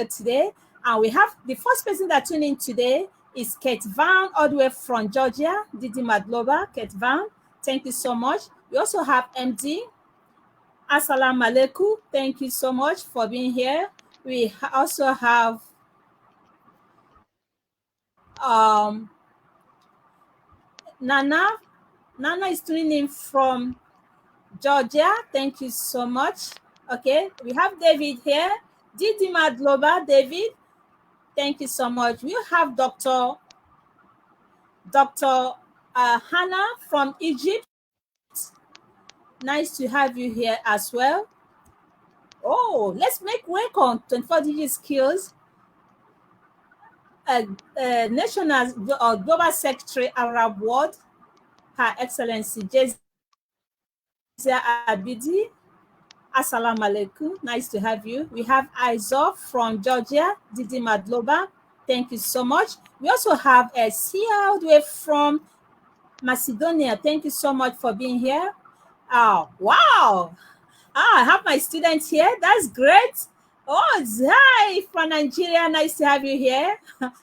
today. And we have the first person that tuned in today is Kate Van, all the way from Georgia. Didi Madloba, Kate Van, thank you so much. We also have MD. Assalamu alaikum. Thank you so much for being here. We also have Nana. Nana is tuning in from Georgia. Thank you so much. Okay, we have David here. Didi Madloba, David. Thank you so much. We have Dr. Hannah from Egypt. Nice to have you here as well. Oh, let's make welcome 24 Digit Skills National Global Secretary Arab World, Her Excellency Jezia Abidi. Assalamu alaikum. Nice to have you. We have Aizo from Georgia, Didi Madloba. Thank you so much. We also have a Sia all the way from Macedonia. Thank you so much for being here. Oh, wow. I have my students here. That's great. Oh, Zai from Nigeria. Nice to have you here.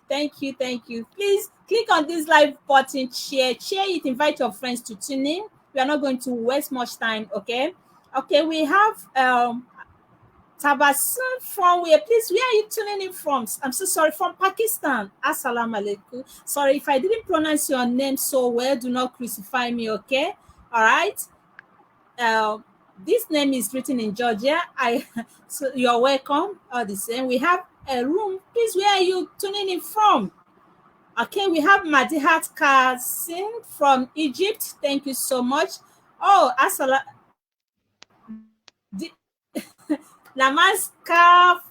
Thank you. Thank you. Please click on this live button, share it, invite your friends to tune in. We are not going to waste much time, okay? Okay, we have Tabassum from where? Please, where are you tuning in from? I'm so sorry, from Pakistan. Assalamu alaikum. Sorry if I didn't pronounce your name so well. Do not crucify me, okay? All right. This name is written in Georgia. So you're welcome. All the same. We have a room. Please, where are you tuning in from? Okay, we have Madihat Kasim from Egypt. Thank you so much. Oh, Assalamu. Namaskar.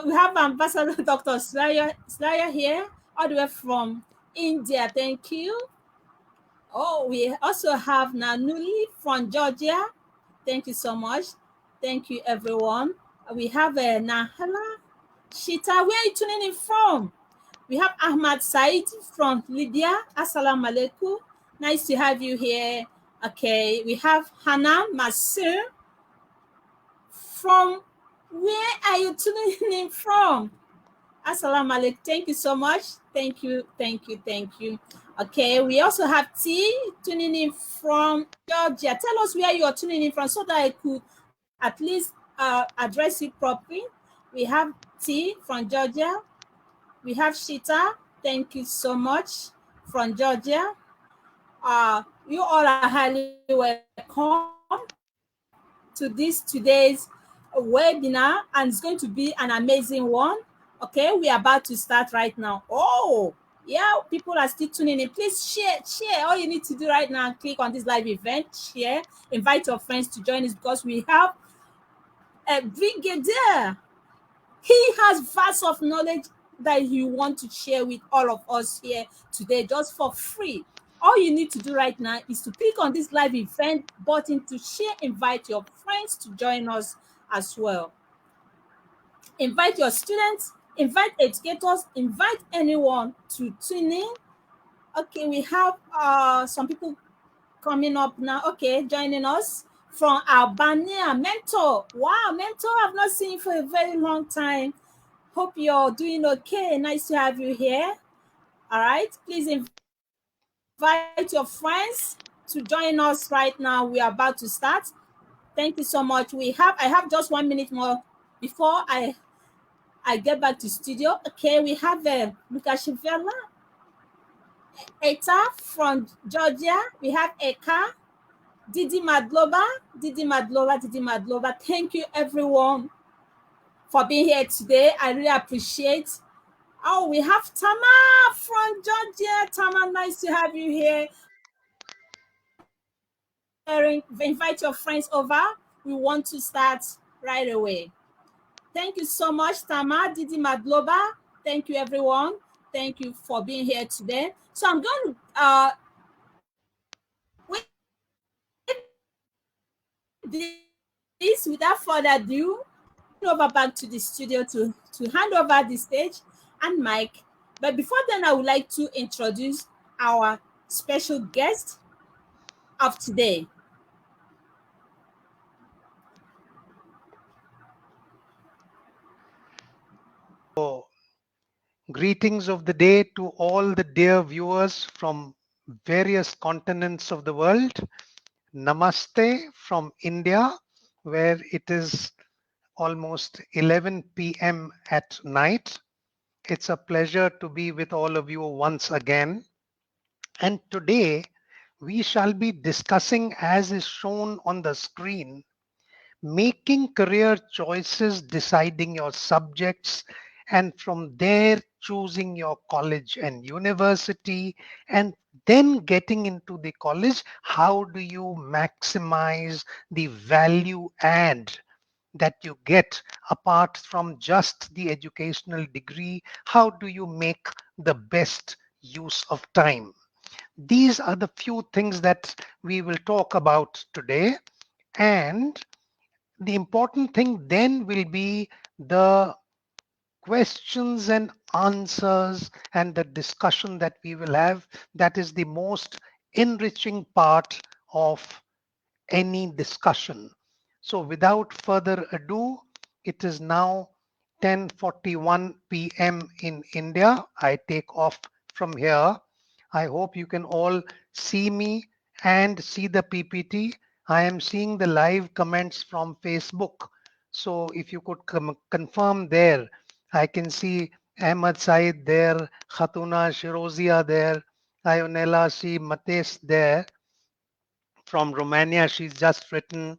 We have Ambassador Dr. Slaya here, all the way from India. Thank you. Oh, we also have Nanuli from Georgia. Thank you so much. Thank you, everyone. We have Nahala Shita. Where are you tuning in from? We have Ahmad Said from Libya. Assalamu alaikum. Nice to have you here. Okay, we have Hannah Masur from. Where are you tuning in from? Assalamu alaikum. Thank you so much. Thank you. Okay, we also have T tuning in from Georgia. Tell us where you are tuning in from so that I could at least address it properly. We have T from Georgia. We have Shita. Thank you so much from Georgia. You all are highly welcome to today's webinar, and it's going to be an amazing one. Okay, we are about to start right now. Oh, yeah, people are still tuning in. Please share. All you need to do right now, click on this live event, share, invite your friends to join us, because we have a brigadier. He has vast of knowledge that he wants to share with all of us here today, just for free. All you need to do right now is to click on this live event button to share, invite your friends to join us as well. Invite your students, invite educators, invite anyone to tune in. Okay, we have some people coming up now. Okay, joining us from Albania. Mentor. Wow, Mentor, I've not seen you for a very long time. Hope you're doing okay. Nice to have you here. All right, please invite your friends to join us right now. We are about to start. Thank you so much. I have just 1 minute more before I get back to studio. Okay, we have Lukashevela, Eta from Georgia. We have Eka, Didi Madloba. Thank you, everyone, for being here today. I really appreciate. Oh, we have Tama from Georgia. Tama, nice to have you here. Invite your friends over. We want to start right away. Thank you so much, Tama, Didi Madloba. Thank you, everyone. Thank you for being here today. So I'm going to this without further ado, over back to the studio to hand over the stage and mic. But before then, I would like to introduce our special guest of today. Greetings of the day to all the dear viewers from various continents of the world. Namaste from India, where it is almost 11 p.m. at night. It's a pleasure to be with all of you once again. And today we shall be discussing, as is shown on the screen, making career choices, deciding your subjects, and from there choosing your college and university, and then getting into the college. How do you maximize the value add that you get apart from just the educational degree? How do you make the best use of time? These are the few things that we will talk about today. And the important thing then will be the questions and answers and the discussion that we will have. That is the most enriching part of any discussion. So without further ado, it is now 10:41 p.m. in India. I take off from here. I hope you can all see me and see the PPT. I am seeing the live comments from Facebook. So if you could confirm there, I can see Ahmad Said there, Khatuna Shirozia there, Ionella C. Mates there from Romania. She's just written.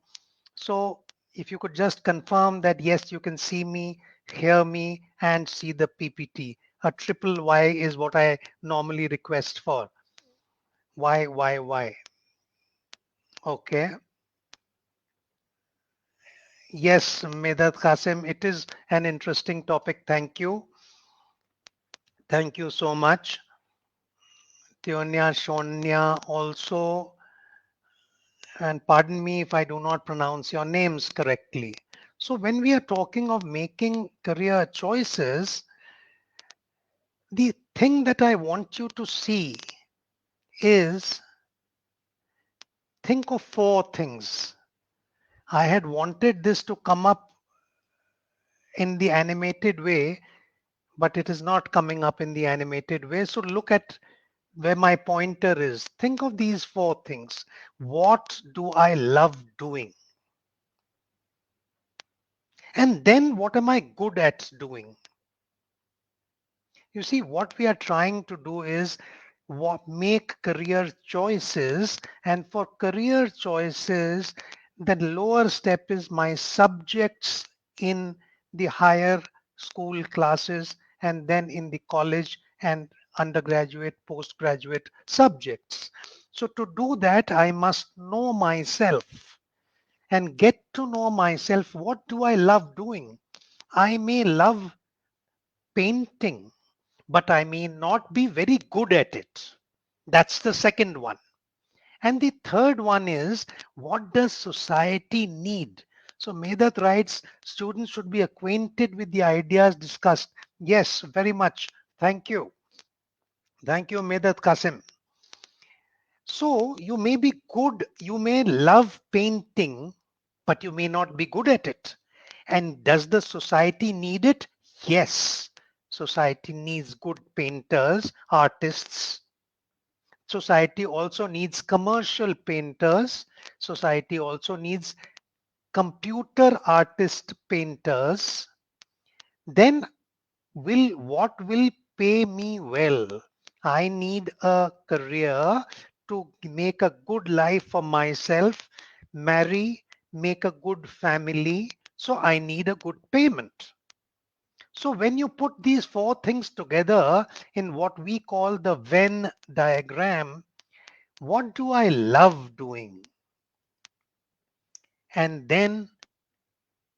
So if you could just confirm that, yes, you can see me, hear me, and see the PPT. A triple Y is what I normally request for. Y. Okay. Yes, Medat Qasim, it is an interesting topic. Thank you. Thank you so much. Tionya, Shonya also, and pardon me if I do not pronounce your names correctly. So when we are talking of making career choices, the thing that I want you to see is, think of four things. I had wanted this to come up in the animated way, but it is not coming up in the animated way. So look at where my pointer is. Think of these four things. What do I love doing? And then what am I good at doing? You see, what we are trying to do is make career choices. And for career choices, the lower step is my subjects in the higher school classes, and then in the college and undergraduate, postgraduate subjects. So to do that, I must know myself and get to know myself. What do I love doing? I may love painting, but I may not be very good at it. That's the second one. And the third one is, what does society need? So Medat writes, students should be acquainted with the ideas discussed. Yes, very much. Thank you. Thank you, Medat Kasim. So you may be good, you may love painting, but you may not be good at it. And does the society need it? Yes. Society needs good painters, artists. Society also needs commercial painters. Society also needs computer artist painters. Then what will pay me well? I need a career to make a good life for myself, marry, make a good family. So I need a good payment. So when you put these four things together in what we call the Venn diagram, what do I love doing? And then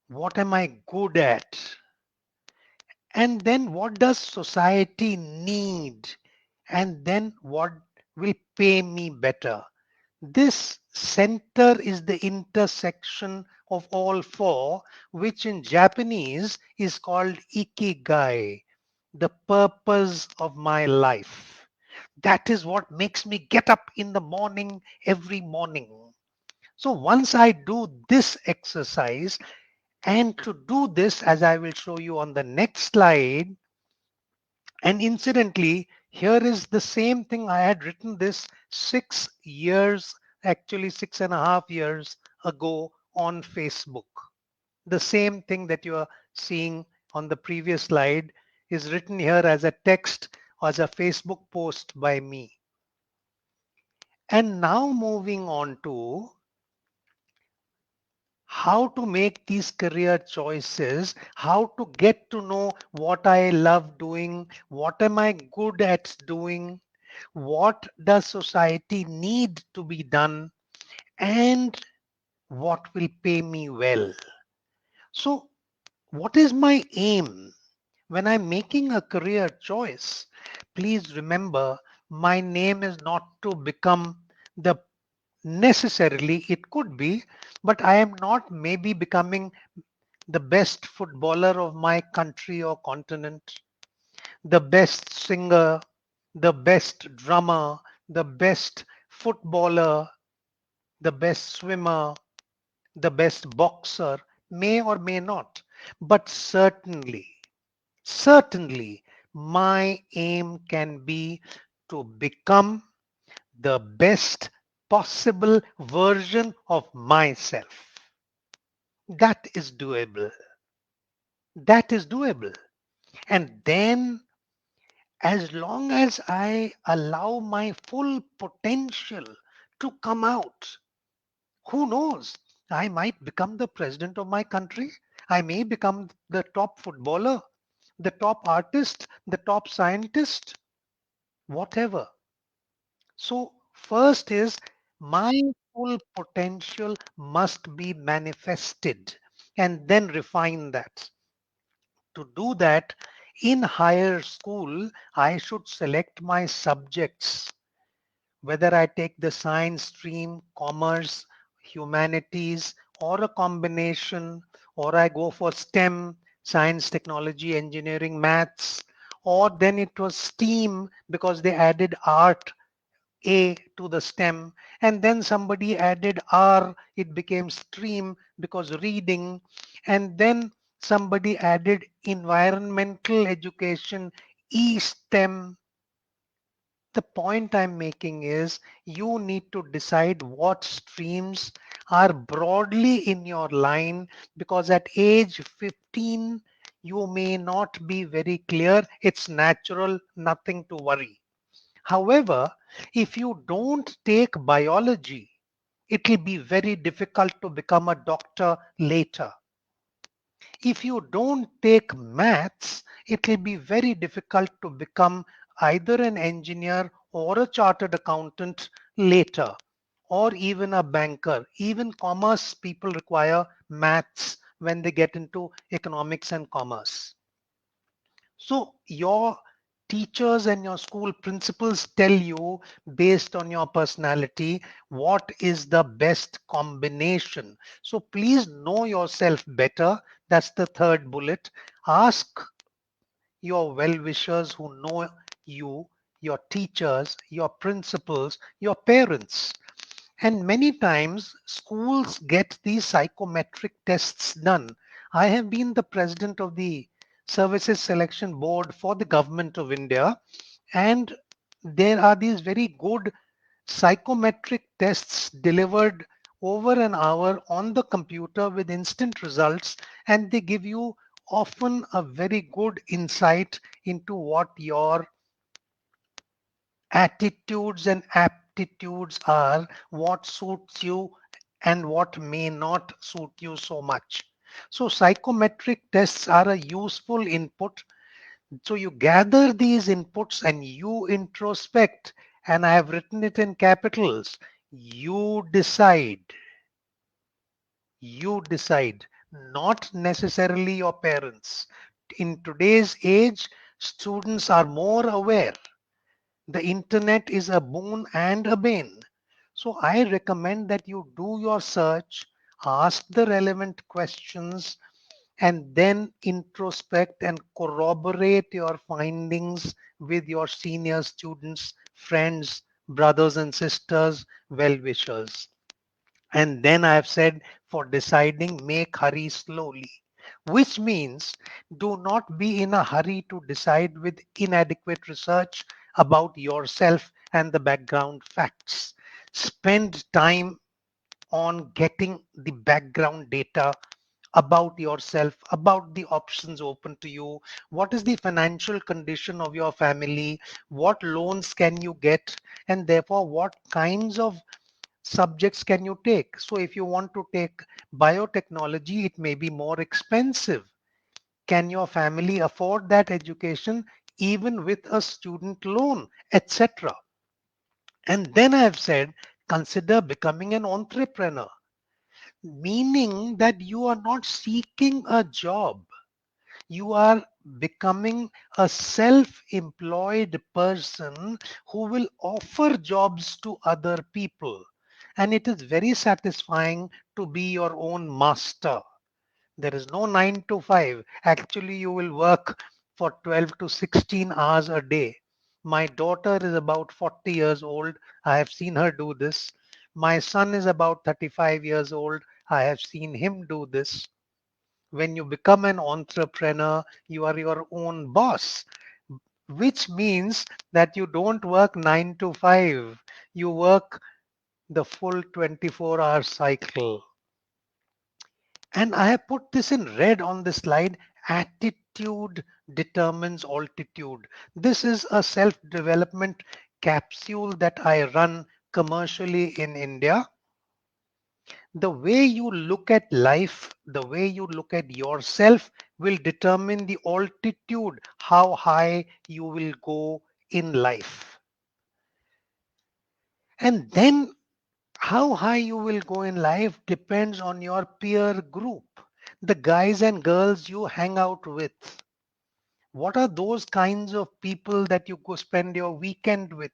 what am I good at? And then what does society need? And then what will pay me better? This center is the intersection of all four, which in Japanese is called ikigai, the purpose of my life. That is what makes me get up in the morning every morning. So once I do this exercise, And to do this, as I will show you on the next slide, and incidentally, here is the same thing. I had written this 6 years, actually 6.5 years ago on Facebook. The same thing that you are seeing on the previous slide is written here as a text or as a Facebook post by me. And now moving on to how to make these career choices, how to get to know what I love doing, what am I good at doing, what does society need to be done, and what will pay me well. So, what is my aim when I'm making a career choice? Please remember, my name is not to become the necessarily, it could be, but I am not maybe becoming the best footballer of my country or continent, the best singer, the best drummer, the best footballer, the best swimmer, the best boxer, may or may not. But certainly, my aim can be to become the best possible version of myself. That is doable. That is doable. And then, as long as I allow my full potential to come out, who knows? I might become the president of my country. I may become the top footballer, the top artist, the top scientist, whatever. So, first is my full potential must be manifested and then refine that. To do that, in higher school, I should select my subjects, whether I take the science stream, commerce, humanities, or a combination, or I go for STEM, science, technology, engineering, maths, or then it was STEAM because they added art A to the STEM, and then somebody added R, it became stream because reading, and then somebody added environmental education, E STEM. The point I'm making is you need to decide what streams are broadly in your line, because at age 15, you may not be very clear. It's natural, nothing to worry. However, if you don't take biology, it will be very difficult to become a doctor later. If you don't take maths, it will be very difficult to become either an engineer or a chartered accountant later, or even a banker. Even commerce people require maths when they get into economics and commerce. So your teachers and your school principals tell you based on your personality what is the best combination. So please know yourself better. That's the third bullet. Ask your well-wishers who know you, your teachers, your principals, your parents. And many times schools get these psychometric tests done. I have been the president of the Services Selection Board for the Government of India, and there are these very good psychometric tests delivered over an hour on the computer with instant results, and they give you often a very good insight into what your attitudes and aptitudes are, what suits you and what may not suit you so much. So psychometric tests are a useful input. So you gather these inputs and you introspect, and I have written it in capitals. You decide, not necessarily your parents. In today's age, students are more aware. The internet is a boon and a bane. So I recommend that you do your search, ask the relevant questions, and then introspect and corroborate your findings with your senior students, friends, brothers and sisters, well wishers. And then I have said, for deciding, make hurry slowly, which means do not be in a hurry to decide with inadequate research about yourself and the background facts. Spend time on getting the background data about yourself, about the options open to you, what is the financial condition of your family, what loans can you get, and therefore what kinds of subjects can you take. So if you want to take biotechnology, it may be more expensive. Can your family afford that education even with a student loan, etc.? And then I have said, consider becoming an entrepreneur, meaning that you are not seeking a job. You are becoming a self-employed person who will offer jobs to other people. And it is very satisfying to be your own master. There is no 9 to 5. Actually, you will work for 12 to 16 hours a day. My daughter is about 40 years old. I have seen her do this. My son is about 35 years old. I have seen him do this. When you become an entrepreneur, you are your own boss, which means that you don't work 9 to 5. You work the full 24-hour cycle. And I have put this in red on the slide. Attitude determines altitude. This is a self-development capsule that I run commercially in India. The way you look at life, the way you look at yourself will determine the altitude, how high you will go in life. And then how high you will go in life depends on your peer group, the guys and girls you hang out with. What are those kinds of people that you go spend your weekend with?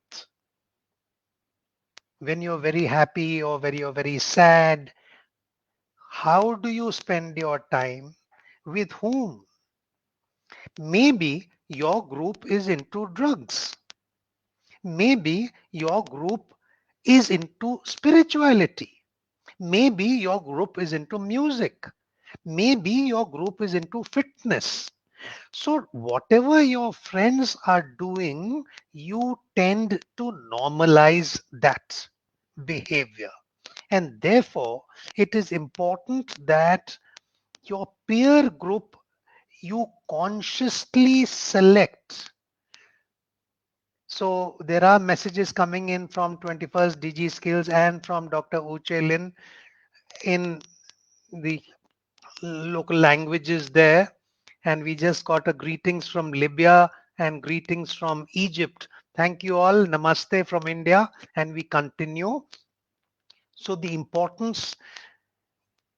When you're very happy or when you're very sad, how do you spend your time? With whom? Maybe your group is into drugs. Maybe your group is into spirituality. Maybe your group is into music. Maybe your group is into fitness. So, whatever your friends are doing, you tend to normalize that behavior. And therefore, it is important that your peer group you consciously select. So there are messages coming in from 21st DG Skills and from Dr. Uche Lin in the local languages there. And we just got a greetings from Libya and greetings from Egypt. Thank you all. Namaste from India. And we continue. So the importance,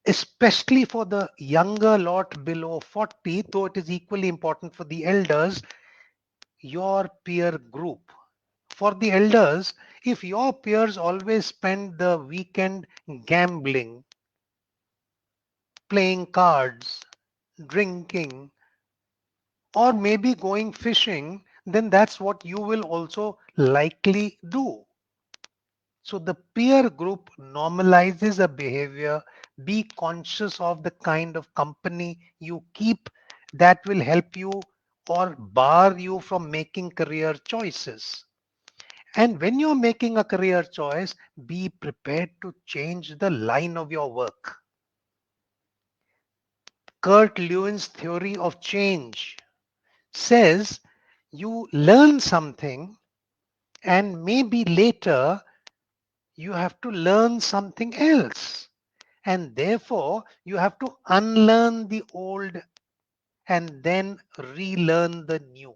especially for the younger lot below 40, though it is equally important for the elders, your peer group. For the elders, if your peers always spend the weekend gambling, playing cards, drinking, or maybe going fishing, then that's what you will also likely do. So the peer group normalizes a behavior. Be conscious of the kind of company you keep that will help you or bar you from making career choices. And when you're making a career choice, be prepared to change the line of your work. Kurt Lewin's theory of change says you learn something and maybe later you have to learn something else. And therefore, you have to unlearn the old and then relearn the new.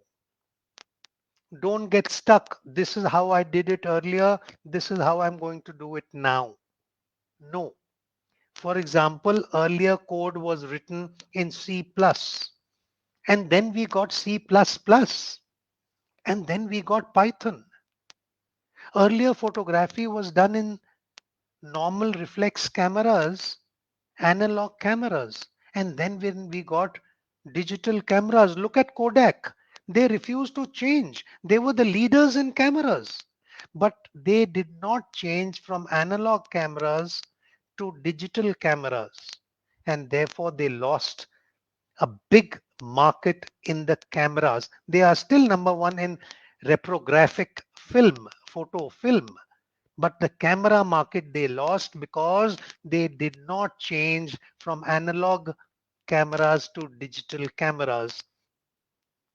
Don't get stuck. This is how I did it earlier. This is how I'm going to do it now. No. For example, earlier code was written in C++, and then we got C++, and then we got Python. Earlier photography was done in normal reflex cameras, analog cameras, and then when we got digital cameras, look at Kodak. They refused to change. They were the leaders in cameras, but they did not change from analog cameras to digital cameras, and therefore they lost a big market in the cameras. They are still number one in reprographic film, photo film, but the camera market they lost because they did not change from analog cameras to digital cameras.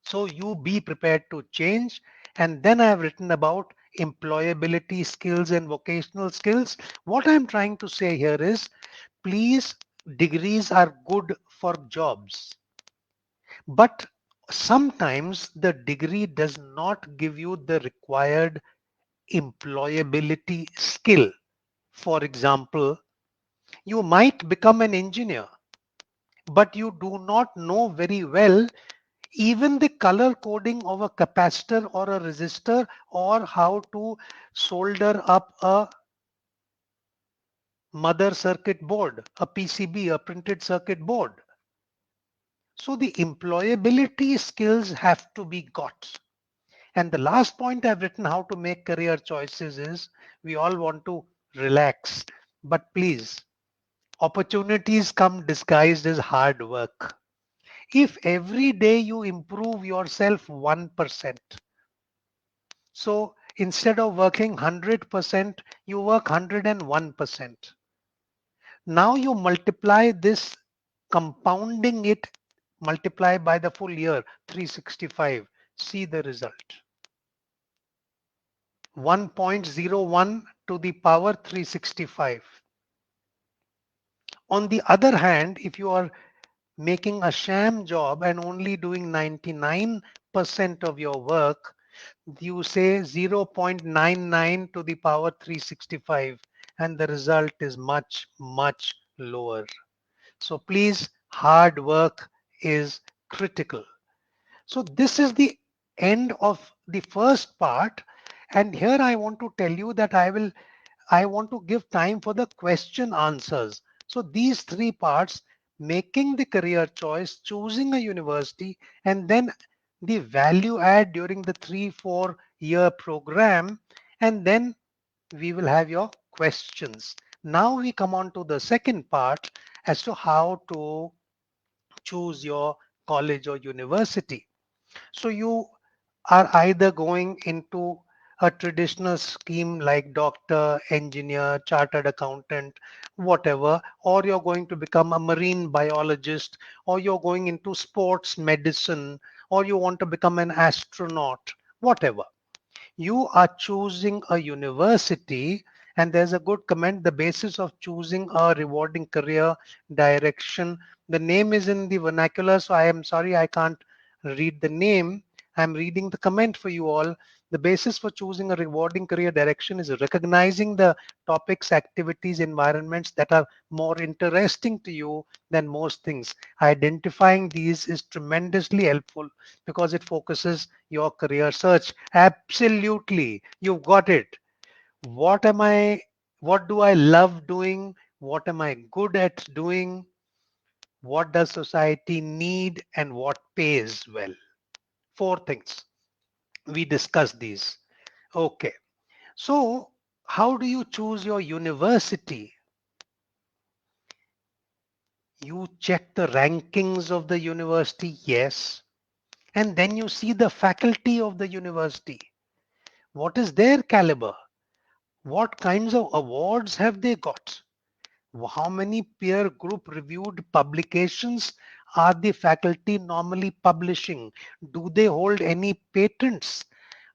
So you be prepared to change. And then I have written about employability skills and vocational skills. What I'm trying to say here is, please, degrees are good for jobs, but sometimes the degree does not give you the required employability skill. For example, you might become an engineer, but you do not know very well even the color coding of a capacitor or a resistor, or how to solder up a mother circuit board, a PCB, a printed circuit board. So the employability skills have to be got. And the last point I've written how to make career choices is, we all want to relax, but please, opportunities come disguised as hard work. If every day you improve yourself 1%, so instead of working 100%, you work 101%. Now you multiply this, compounding it, multiply by the full year, 365. See the result. 1.01 to the power 365. On the other hand, if you are making a sham job and only doing 99% of your work, you say 0.99 to the power 365, and the result is much, much lower. So please, hard work is critical. So this is the end of the first part. And here I want to tell you that I want to give time for the question answers. So these three parts: making the career choice, choosing a university, and then the value add during the 3-4 year program. And then we will have your questions. Now we come on to the second part as to how to choose your college or university. So you are either going into a traditional scheme like doctor, engineer, chartered accountant, whatever, or you're going to become a marine biologist, or you're going into sports medicine, or you want to become an astronaut, whatever. You are choosing a university, and there's a good comment: the basis of choosing a rewarding career direction. The name is in the vernacular, so I am sorry I can't read the name. I'm reading the comment for you all. The basis for choosing a rewarding career direction is recognizing the topics, activities, environments that are more interesting to you than most things. Identifying these is tremendously helpful because it focuses your career search. Absolutely, you've got it. What am I, what do I love doing? What am I good at doing? What does society need, and what pays well? Four things. We discussed these. Okay. So how do you choose your university? You check the rankings of the university, yes. And then you see the faculty of the university. What is their caliber? What kinds of awards have they got? How many peer group reviewed publications are the faculty normally publishing? Do they hold any patents?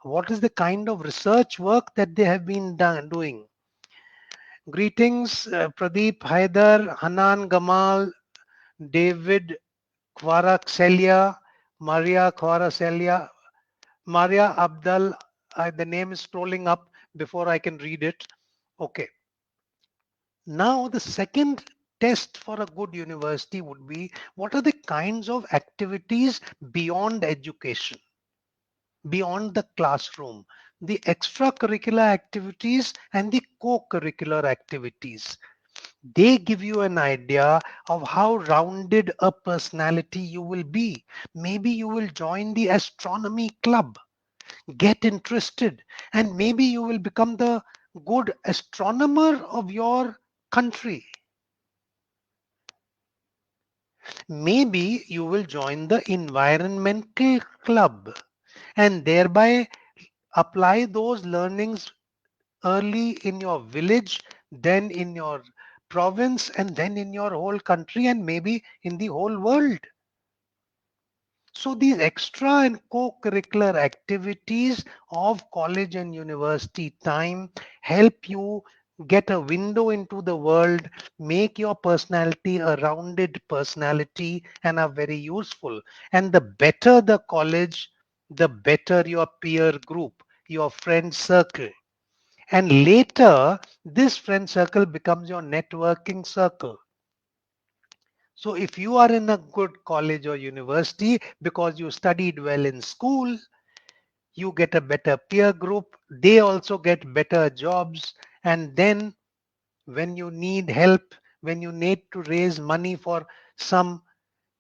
What is the kind of research work that they have been doing? Greetings, Pradeep, Haidar, Hanan, Gamal, David, Kwaraxelia, Maria Kwaraxelia, Maria Abdal. The name is scrolling up before I can read it. Okay. Now, the second test for a good university would be, what are the kinds of activities beyond education, beyond the classroom, the extracurricular activities and the co-curricular activities. They give you an idea of how rounded a personality you will be. Maybe you will join the astronomy club, get interested, and maybe you will become the good astronomer of your country. Maybe you will join the environmental club and thereby apply those learnings early in your village, then in your province, and then in your whole country, and maybe in the whole world. So these extra and co-curricular activities of college and university time help you get a window into the world, make your personality a rounded personality, and are very useful. And the better the college, the better your peer group, your friend circle. And later, this friend circle becomes your networking circle. So if you are in a good college or university because you studied well in school, you get a better peer group, they also get better jobs. And then when you need help, when you need to raise money for some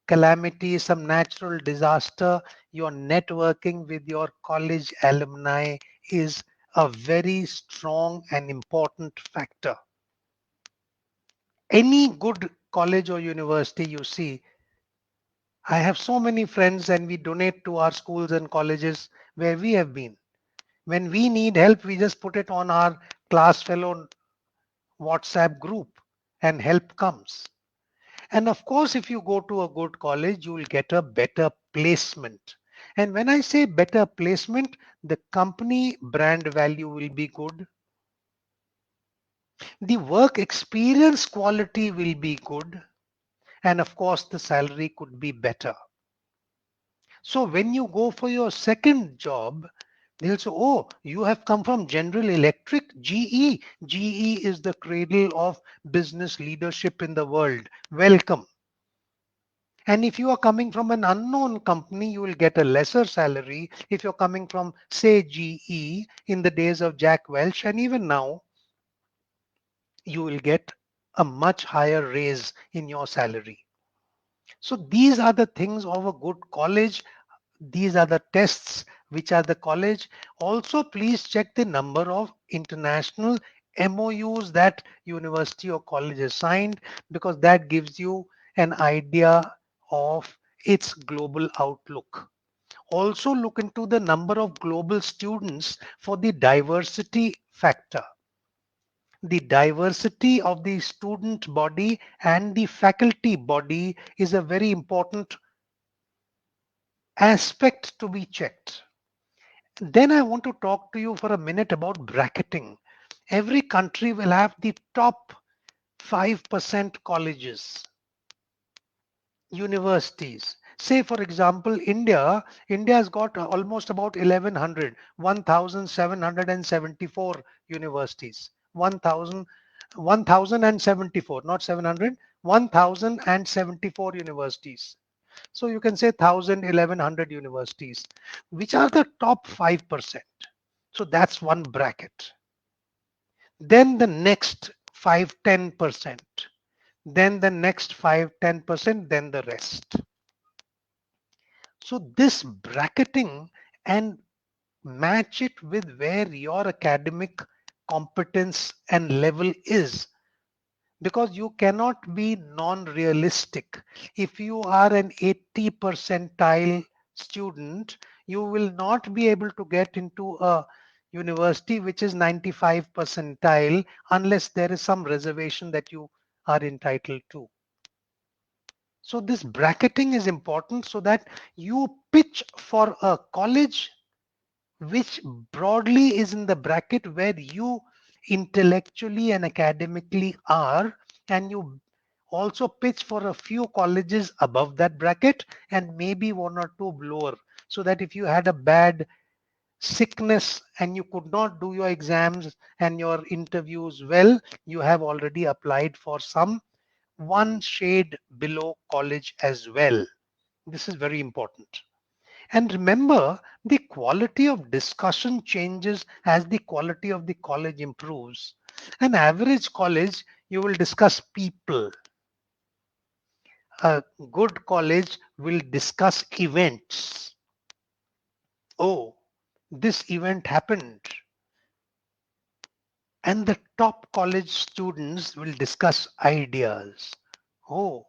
calamity, some natural disaster, your networking with your college alumni is a very strong and important factor. Any good college or university you see, I have so many friends and we donate to our schools and colleges where we have been. When we need help, we just put it on our class fellow WhatsApp group and help comes. And of course, if you go to a good college, you will get a better placement. And when I say better placement, the company brand value will be good. The work experience quality will be good. And of course, the salary could be better. So when you go for your second job, they'll say, oh, you have come from General Electric, GE. GE is the cradle of business leadership in the world. Welcome. And if you are coming from an unknown company, you will get a lesser salary. If you're coming from, say, GE in the days of Jack Welch, and even now, you will get a much higher raise in your salary. So these are the things of a good college. These are the tests which are the college. Also, please check the number of international MOUs that university or college has signed, because that gives you an idea of its global outlook. Also look into the number of global students for the diversity factor. The diversity of the student body and the faculty body is a very important aspect to be checked. Then I want to talk to you for a minute about bracketing. Every country will have the top 5% colleges, universities. Say, for example, India has got almost about 1100, 1774 universities. 1074, not 700, 1074 universities. So you can say 1000, 1100 universities. Which are the top 5%? So that's one bracket. Then the next 5, 10%. Then the next 5, 10%, then the rest. So this bracketing and match it with where your academic competence and level is, because you cannot be non-realistic. If you are an 80 percentile student, you will not be able to get into a university which is 95 percentile unless there is some reservation that you are entitled to. So this bracketing is important so that you pitch for a college which broadly is in the bracket where you intellectually and academically are, and you also pitch for a few colleges above that bracket and maybe one or two lower, so that if you had a bad sickness and you could not do your exams and your interviews well, you have already applied for some one shade below college as well. This is very important. And remember, the quality of discussion changes as the quality of the college improves. An average college, you will discuss people. A good college will discuss events. Oh, this event happened. And the top college students will discuss ideas. Oh,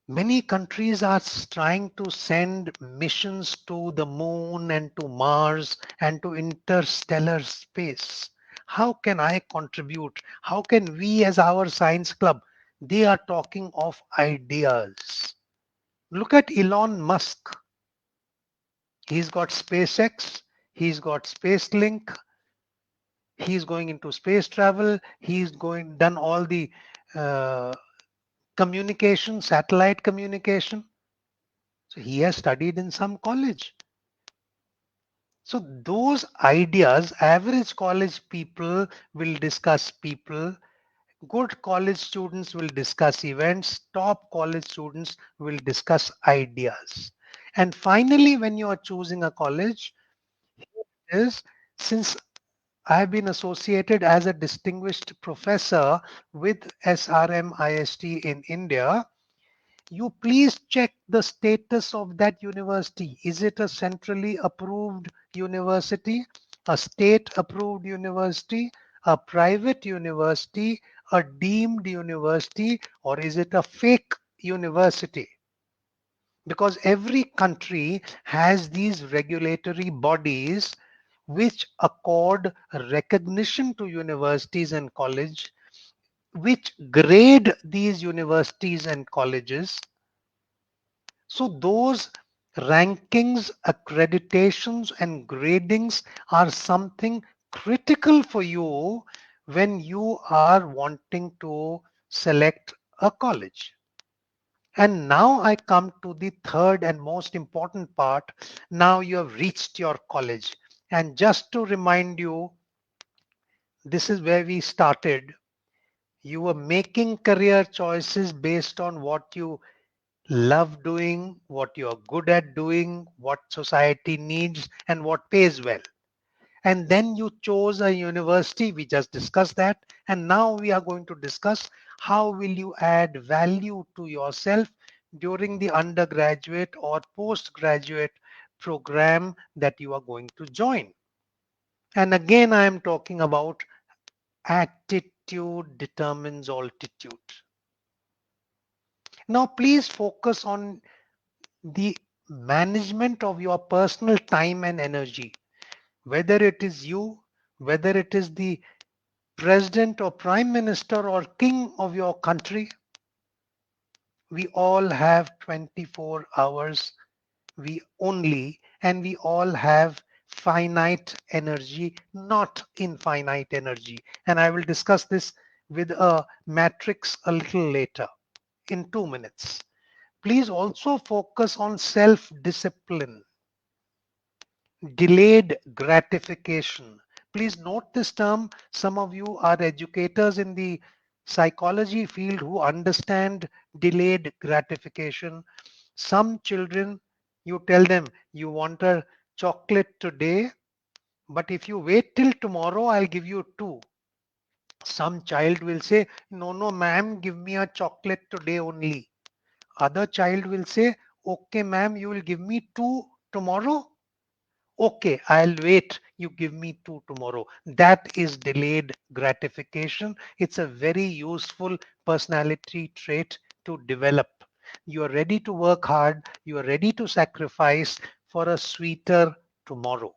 Many countries are trying to send missions to the moon and to Mars and to interstellar space. How can I contribute? How can we, as our science club? They are talking of ideas. Look at Elon Musk. He's got SpaceX, he's got SpaceLink, he's going into space travel, he's going done all the uh, communication, satellite communication. So he has studied in some college. So those ideas, average college people will discuss people, good college students will discuss events, top college students will discuss ideas. And finally, when you are choosing a college, is since I have been associated as a distinguished professor with SRMIST in India, you please check the status of that university. Is it a centrally approved university, a state approved university, a private university, a deemed university, or is it a fake university? Because every country has these regulatory bodies which accord recognition to universities and college, which grade these universities and colleges. So those rankings, accreditations, and gradings are something critical for you when you are wanting to select a college. And now I come to the third and most important part. Now you have reached your college. And just to remind you, this is where we started. You were making career choices based on what you love doing, what you're good at doing, what society needs, and what pays well. And then you chose a university. We just discussed that. And now we are going to discuss how will you add value to yourself during the undergraduate or postgraduate program that you are going to join. And again, I am talking about attitude determines altitude. Now, please focus on the management of your personal time and energy, whether it is you, whether it is the president or prime minister or king of your country, we all have 24 hours, we only, and we all have finite energy, not infinite energy. And I will discuss this with a matrix a little later in 2 minutes. Please also focus on self discipline. Delayed gratification. Please note this term. Some of you are educators in the psychology field who understand delayed gratification. Some children, you tell them you want a chocolate today, but if you wait till tomorrow, I'll give you two. Some child will say, no, no, ma'am, give me a chocolate today only. Other child will say, okay, ma'am, you will give me two tomorrow. Okay, I'll wait. You give me two tomorrow. That is delayed gratification. It's a very useful personality trait to develop. You are ready to work hard. You are ready to sacrifice for a sweeter tomorrow.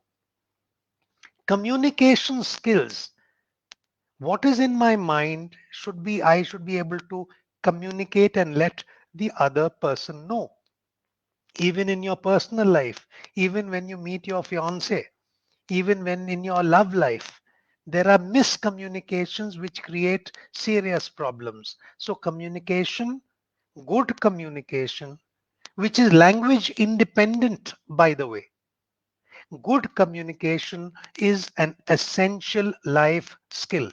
Communication skills. What is in my mind should be, I should be able to communicate and let the other person know. Even in your personal life, even when you meet your fiance, even when in your love life, there are miscommunications which create serious problems. So communication, good communication, which is language independent, by the way, good communication is an essential life skill.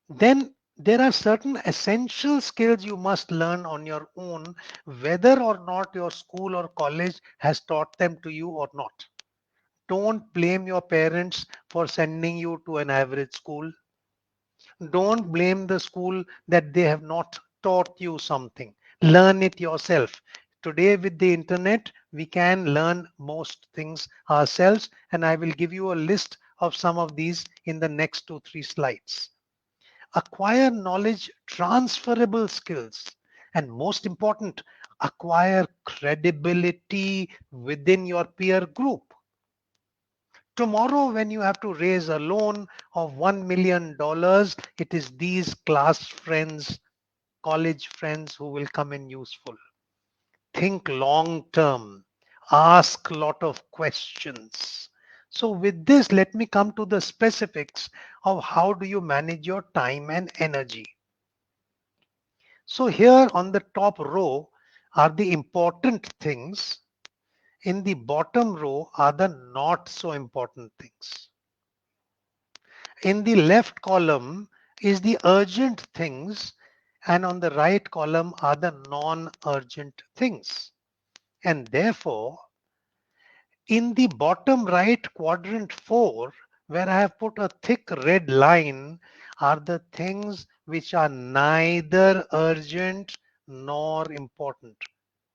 Then there are certain essential skills you must learn on your own, whether or not your school or college has taught them to you or not. Don't blame your parents for sending you to an average school. Don't blame the school that they have not taught you something. Learn it yourself. Today, with the internet, we can learn most things ourselves, and I will give you a list of some of these in the next 2, 3 slides. Acquire knowledge, transferable skills. And most important, acquire credibility within your peer group. Tomorrow, when you have to raise a loan of $1 million, it is these class friends, college friends who will come in useful. Think long term, ask a lot of questions. So with this, let me come to the specifics of how do you manage your time and energy. So here on the top row are the important things. In the bottom row are the not so important things. In the left column is the urgent things, and on the right column are the non-urgent things. And therefore, in the bottom right quadrant 4, where I have put a thick red line, are the things which are neither urgent nor important.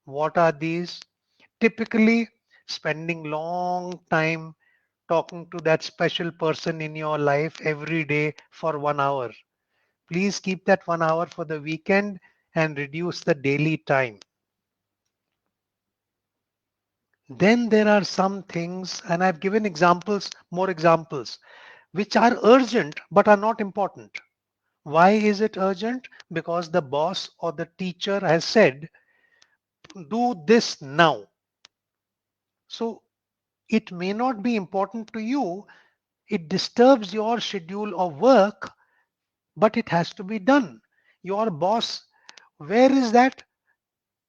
What are these? Typically, spending long time talking to that special person in your life every day for 1 hour. Please keep that 1 hour for the weekend and reduce the daily time. Then there are some things, and I've given examples, more examples, which are urgent but are not important. Why is it urgent? Because the boss or the teacher has said, do this now. So it may not be important to you. It disturbs your schedule of work, but it has to be done. Your boss, where is that?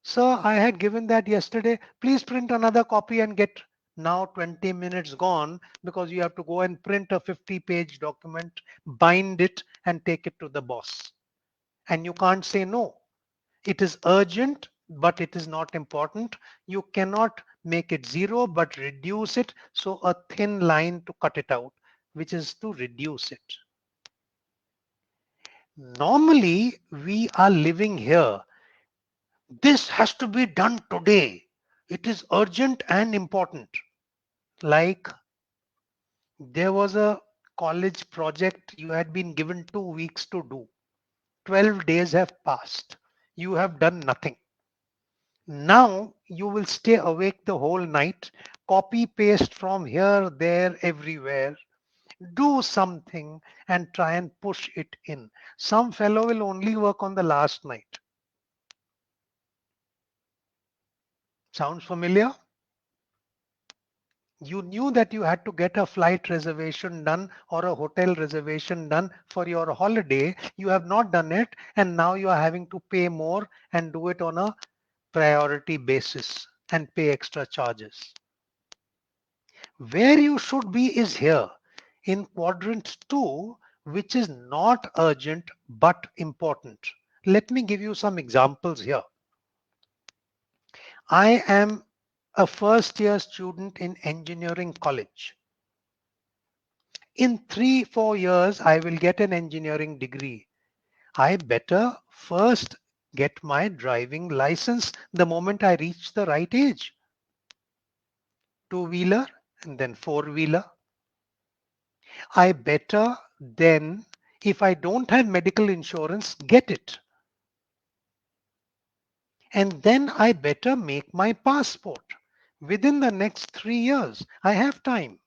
Sir, I had given that yesterday. Please print another copy and get. Now 20 minutes gone because you have to go and print a 50-page document, bind it, and take it to the boss. And you can't say no. It is urgent, but it is not important. You cannot make it zero, but reduce it. So a thin line to cut it out, which is to reduce it. Normally, we are living here. This has to be done today. It is urgent and important. Like there was a college project you had been given 2 weeks to do. 12 days have passed. You have done nothing. Now you will stay awake the whole night, copy paste from here, there, everywhere. Do something and try and push it in. Some fellow will only work on the last night. Sounds familiar? You knew that you had to get a flight reservation done or a hotel reservation done for your holiday. You have not done it, and now you are having to pay more and do it on a priority basis and pay extra charges. Where you should be is here in quadrant 2, which is not urgent but important. Let me give you some examples here. I am a first year student in engineering college. In 3-4 years, I will get an engineering degree. I better first get my driving license the moment I reach the right age. Two-wheeler and then four-wheeler. I better then, if I don't have medical insurance, get it. And then I better make my passport. Within the next 3 years, I have time.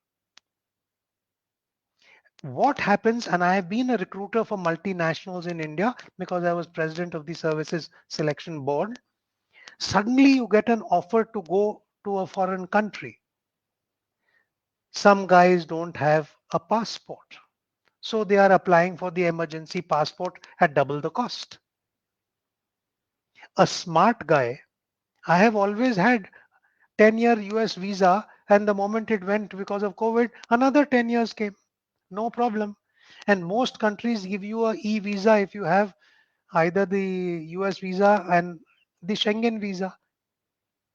What happens, and I have been a recruiter for multinationals in India because I was president of the services selection board. Suddenly you get an offer to go to a foreign country. Some guys don't have a passport. So they are applying for the emergency passport at double the cost. A smart guy, I have always had 10-year US visa, and the moment it went because of COVID, another 10 years came. No problem. And most countries give you a e-visa if you have either the US visa and the Schengen visa.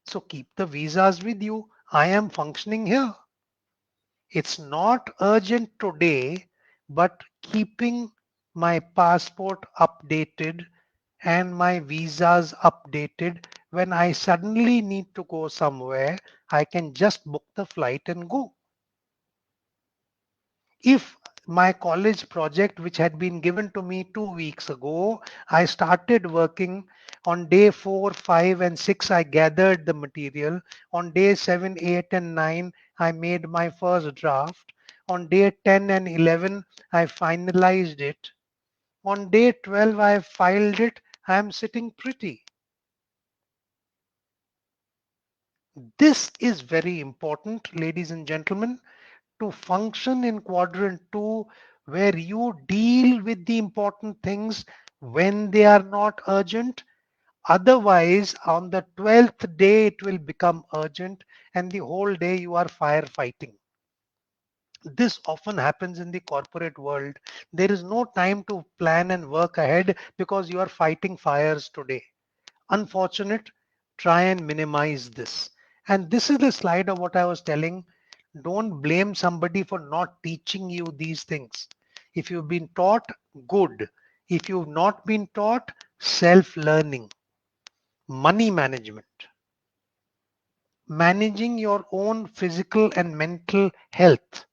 So keep the visas with you. I am functioning here. It's not urgent today, but keeping my passport updated and my visas updated. When I suddenly need to go somewhere, I can just book the flight and go. If my college project, which had been given to me 2 weeks ago, I started working on day 4, 5, and 6. I gathered the material. On day 7, 8, and 9, I made my first draft. On day 10 and 11, I finalized it. On day 12, I filed it. I am sitting pretty. This is very important, ladies and gentlemen, to function in quadrant 2, where you deal with the important things when they are not urgent. Otherwise, on the 12th day, it will become urgent, and the whole day you are firefighting. This often happens in the corporate world. There is no time to plan and work ahead because you are fighting fires today. Unfortunate. Try and minimize this. And this is the slide of what I was telling. Don't blame somebody for not teaching you these things. If you've been taught, good. If you've not been taught, self-learning. Money management, managing your own physical and mental health,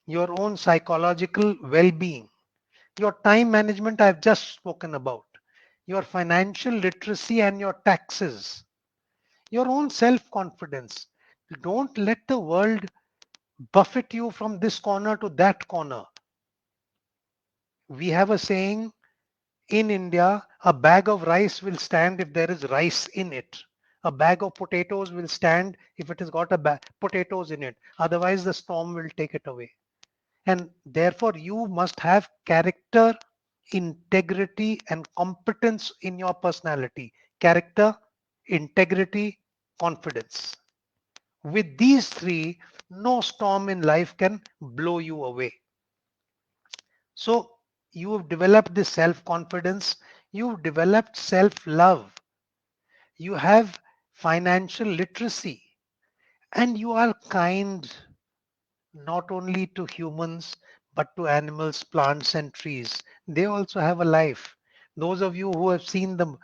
your own psychological well-being, your time management I've just spoken about, your financial literacy and your taxes, your own self-confidence. Don't let the world buffet you from this corner to that corner. We have a saying in India, a bag of rice will stand if there is rice in it. A bag of potatoes will stand if it has got potatoes in it. Otherwise, the storm will take it away. And therefore, you must have character, integrity, and competence in your personality. Character, integrity, confidence. With these three, no storm in life can blow you away. So you have developed this self-confidence, you've developed self-love, you have financial literacy, and you are kind not only to humans but to animals, plants, and trees. They also have a life. Those of you who have seen the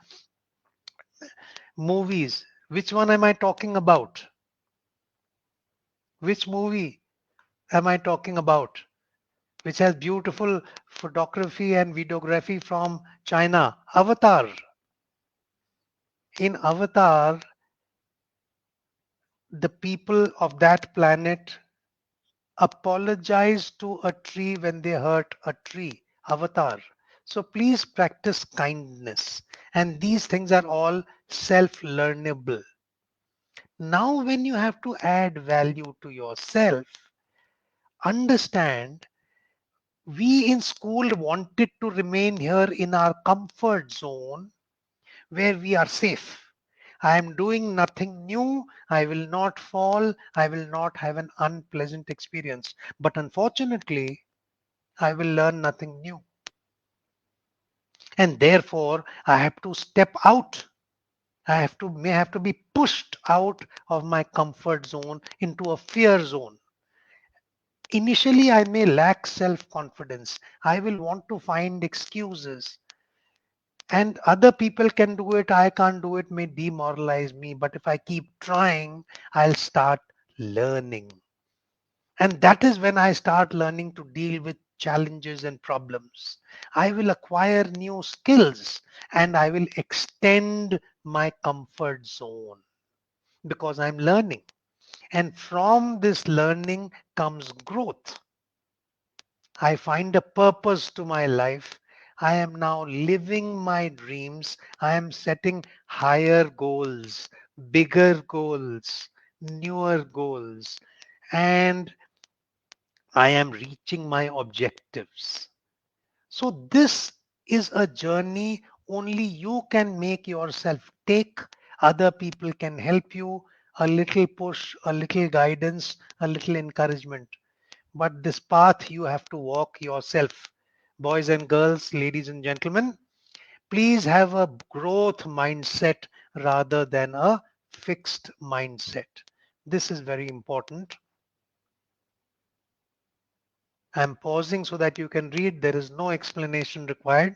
movies, which one am I talking about? Which movie am I talking about? Which has beautiful photography and videography from China. Avatar. In Avatar, the people of that planet apologize to a tree when they hurt a tree. Avatar. So please practice kindness. And these things are all self-learnable. Now, when you have to add value to yourself, understand we in school wanted to remain here in our comfort zone where we are safe. I am doing nothing new. I will not fall. I will not have an unpleasant experience. But unfortunately, I will learn nothing new. And therefore, I have to step out. May have to be pushed out of my comfort zone into a fear zone. Initially, I may lack self-confidence. I will want to find excuses. And other people can do it, I can't do it, may demoralize me. But if I keep trying, I'll start learning. And that is when I start learning to deal with challenges and problems. I will acquire new skills and I will extend my comfort zone because I'm learning. And from this learning comes growth. I find a purpose to my life. I am now living my dreams. I am setting higher goals, bigger goals, newer goals, and I am reaching my objectives. So this is a journey only you can make yourself take. Other people can help you, a little push, a little guidance, a little encouragement. But this path you have to walk yourself. Boys and girls, ladies and gentlemen, please have a growth mindset rather than a fixed mindset. This is very important. I'm pausing so that you can read. There is no explanation required.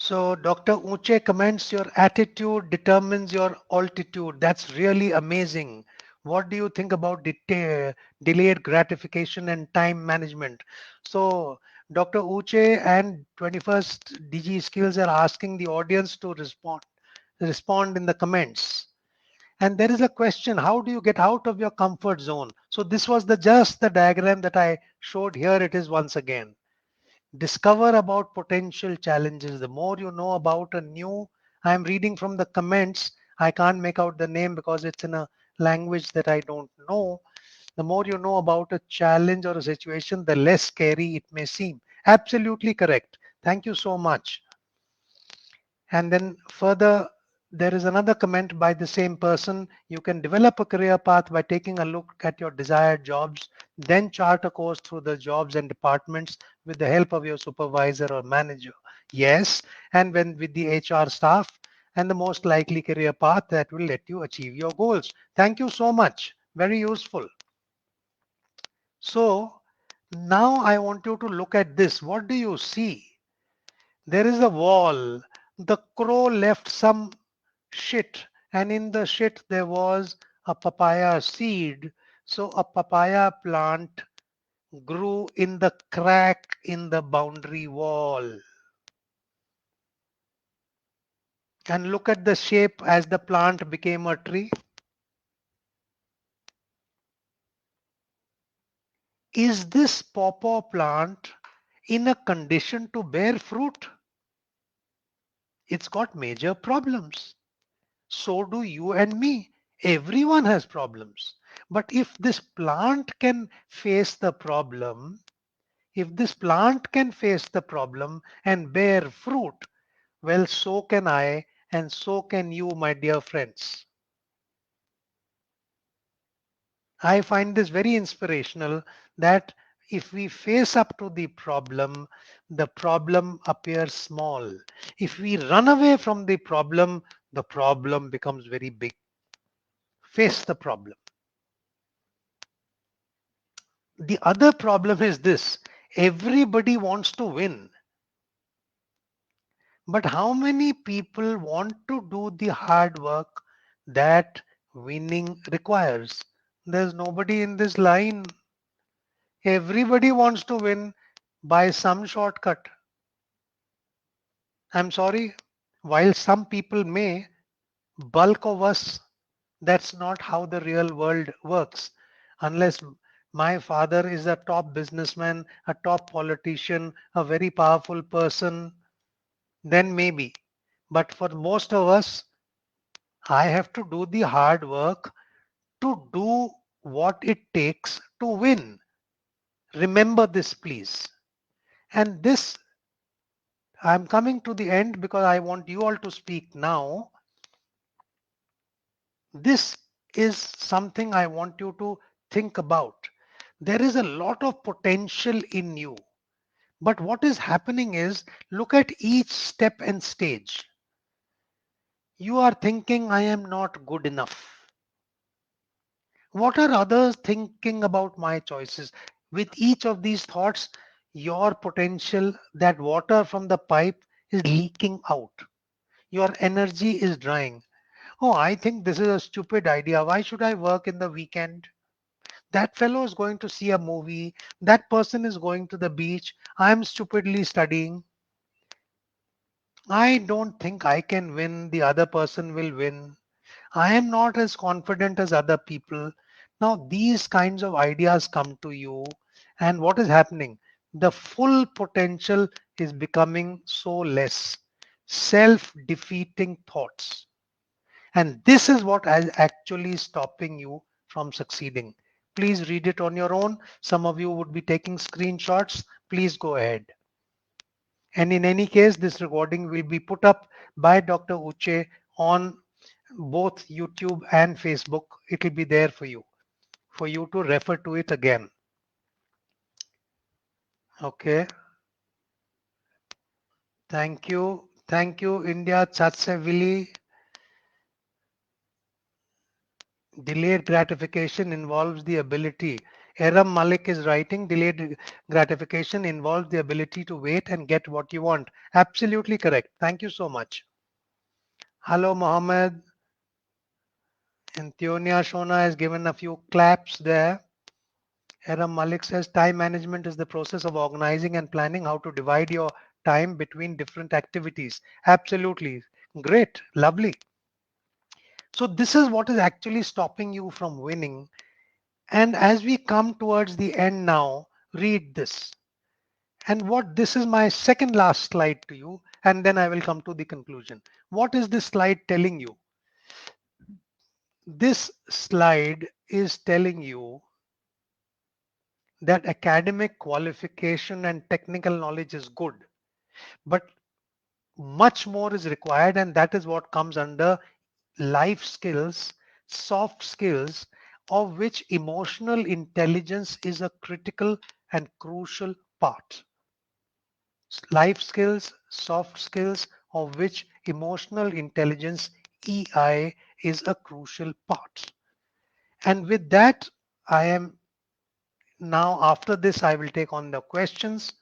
So Dr. Uche comments your attitude determines your altitude. That's really amazing. What do you think about delayed gratification and time management? So Dr. Uche and 21st DG Skills are asking the audience to respond in the comments. And there is a question, how do you get out of your comfort zone? So this was just the diagram that I showed here. It is once again. Discover about potential challenges. The more you know about a new, I'm reading from the comments. I can't make out the name because it's in a language that I don't know. The more you know about a challenge or a situation, the less scary it may seem. Absolutely correct. Thank you so much. And then further, there is another comment by the same person. You can develop a career path by taking a look at your desired jobs, then chart a course through the jobs and departments with the help of your supervisor or manager. Yes, and when with the HR staff, and the most likely career path that will let you achieve your goals. Thank you so much. Very useful. So now I want you to look at this. What do you see? There is a wall. The crow left some shit, and in the shit there was a papaya seed. So a papaya plant grew in the crack in the boundary wall. And look at the shape as the plant became a tree. Is this pawpaw plant in a condition to bear fruit? It's got major problems. So do you and me. Everyone has problems. But if this plant can face the problem, if this plant can face the problem and bear fruit, well, so can I, and so can you, my dear friends. I find this very inspirational that if we face up to the problem appears small. If we run away from the problem becomes very big. Face the problem. The other problem is this: everybody wants to win, but how many people want to do the hard work that winning requires? There's nobody in this line. Everybody wants to win by some shortcut. I'm sorry, while some people may, bulk of us, that's not how the real world works. Unless my father is a top businessman, a top politician, a very powerful person, then maybe. But for most of us, I have to do the hard work to do what it takes to win. Remember this, please. And this, I'm coming to the end because I want you all to speak now. This is something I want you to think about. There is a lot of potential in you. But what is happening is, look at each step and stage. You are thinking, I am not good enough. What are others thinking about my choices? With each of these thoughts, your potential, that water from the pipe is leaking out. Your energy is drying. Oh, I think this is a stupid idea. Why should I work in the weekend? That fellow is going to see a movie. That person is going to the beach. I'm stupidly studying. I don't think I can win. The other person will win. I am not as confident as other people. Now, these kinds of ideas come to you, and what is happening? The full potential is becoming so less. Self defeating thoughts. And this is what is actually stopping you from succeeding. Please read it on your own. Some of you would be taking screenshots. Please go ahead. And in any case, this recording will be put up by Dr. Uche on both YouTube and Facebook. It will be there for you to refer to it again. Okay. Thank you. Thank you, India. Chatsevili. Delayed gratification involves the ability. Eram Malik is writing, delayed gratification involves the ability to wait and get what you want. Absolutely correct. Thank you so much. Hello, Mohammed. Antonia Shona has given a few claps there. Eram Malik says time management is the process of organizing and planning how to divide your time between different activities. Absolutely. Great. Lovely. So this is what is actually stopping you from winning. And as we come towards the end now, read this. And what this is my second last slide to you, and then I will come to the conclusion. What is this slide telling you? This slide is telling you that academic qualification and technical knowledge is good, but much more is required, and that is what comes under life skills, soft skills, of which emotional intelligence is a critical and crucial part. Life skills, soft skills, of which emotional intelligence, EI, is a crucial part. And with that, I am now, after this, I will take on the questions.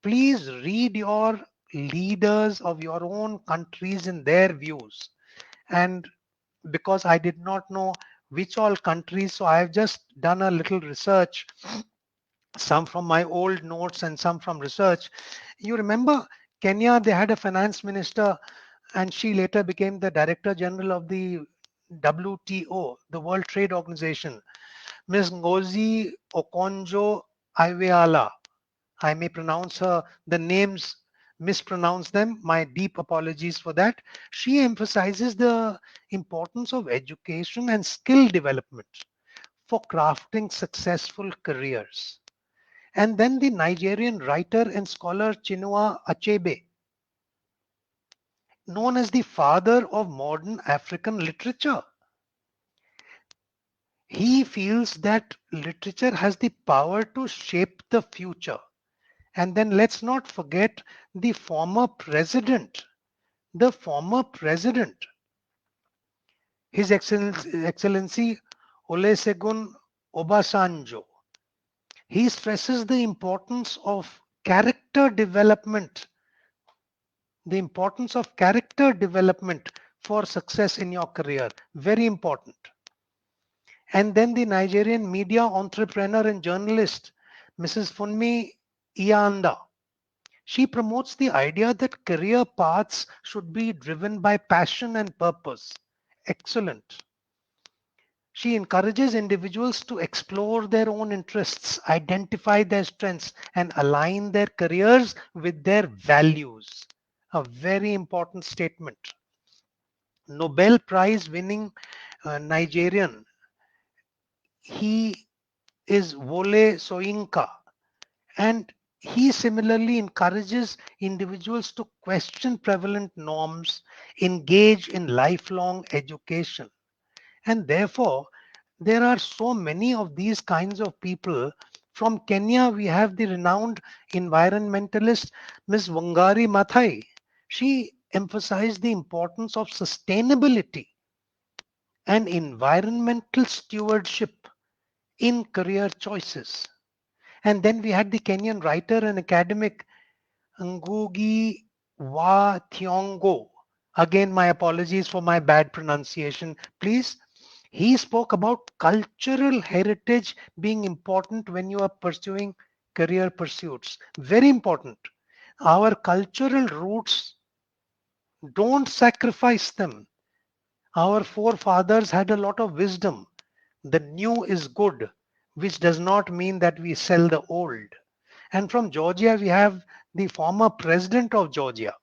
Please read your leaders of your own countries in their views. And because I did not know which all countries, so I have just done a little research, some from my old notes and some from research. You remember Kenya, they had a finance minister and she later became the director general of the WTO, the World Trade Organization, Ms. Ngozi Okonjo Iweala. I may pronounce the names, mispronounce them. My deep apologies for that. She emphasizes the importance of education and skill development for crafting successful careers. And then the Nigerian writer and scholar Chinua Achebe, known as the father of modern African literature. He feels that literature has the power to shape the future. And then let's not forget the former president, the former president, His Excellency Olusegun Obasanjo. He stresses the importance of character development, the importance of character development for success in your career. Very important. And then the Nigerian media entrepreneur and journalist, Mrs. Funmi Iyanda. She promotes the idea that career paths should be driven by passion and purpose. Excellent. She encourages individuals to explore their own interests, identify their strengths, and align their careers with their values. A very important statement. Nobel Prize winning Nigerian, he is Wole Soyinka, and he similarly encourages individuals to question prevalent norms, engage in lifelong education. And therefore, there are so many of these kinds of people. From Kenya, we have the renowned environmentalist Ms. Wangari Maathai. She emphasized the importance of sustainability and environmental stewardship in career choices. And then we had the Kenyan writer and academic Ngugi Wa Thiong'o. Again, my apologies for my bad pronunciation, please. He spoke about cultural heritage being important when you are pursuing career pursuits. Very important. Our cultural roots, don't sacrifice them. Our forefathers had a lot of wisdom. The new is good, which does not mean that we sell the old. And from Georgia, we have the former president of Georgia,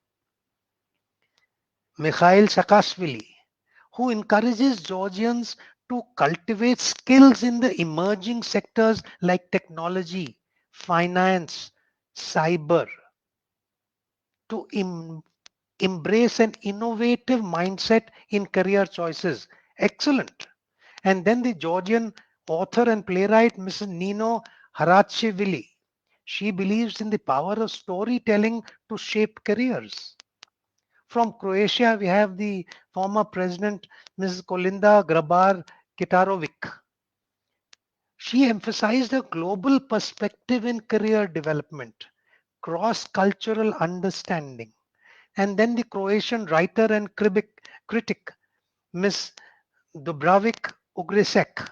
Mikhail Saakashvili, who encourages Georgians to cultivate skills in the emerging sectors like technology, finance, cyber, to embrace an innovative mindset in career choices. Excellent. And then the Georgian author and playwright, Mrs. Nino Harachishvili. She believes in the power of storytelling to shape careers. From Croatia, we have the former president, Mrs. Kolinda Grabar Kitarovic. She emphasized a global perspective in career development, cross cultural understanding. And then the Croatian writer and critic, Miss Dubravik Ugrisek,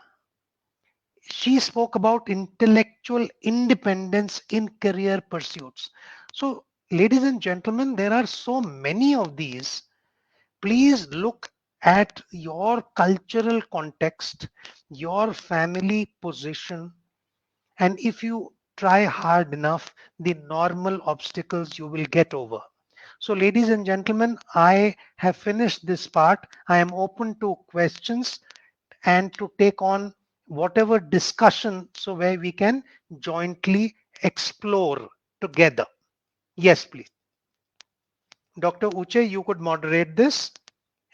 she spoke about intellectual independence in career pursuits. So, ladies and gentlemen, there are so many of these. Please look at your cultural context, your family position, and if you try hard enough, the normal obstacles you will get over. So, ladies and gentlemen, I have finished this part. I am open to questions and to take on whatever discussion so where we can jointly explore together. Yes, please. Dr. Uche, you could moderate this,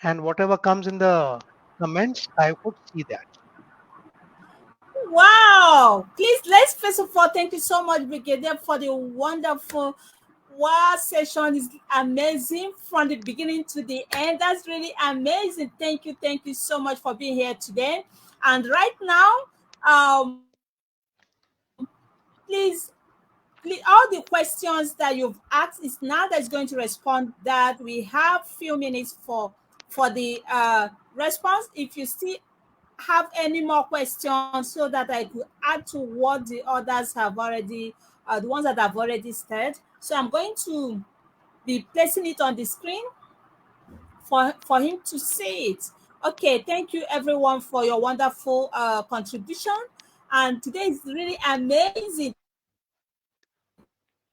and whatever comes in the comments, I could see that. Wow. Please, let's first of all thank you so much, Brigadier, for the wonderful wow session. Is amazing from the beginning to the end. That's really amazing. Thank you so much for being here today. And right now, please, all the questions that you've asked is now that's going to respond. That we have few minutes for the response. If you still have any more questions so that I could add to what the others have already, the ones that I've already said. So I'm going to be placing it on the screen for him to see it. Okay, thank you everyone for your wonderful contribution. And today is really amazing.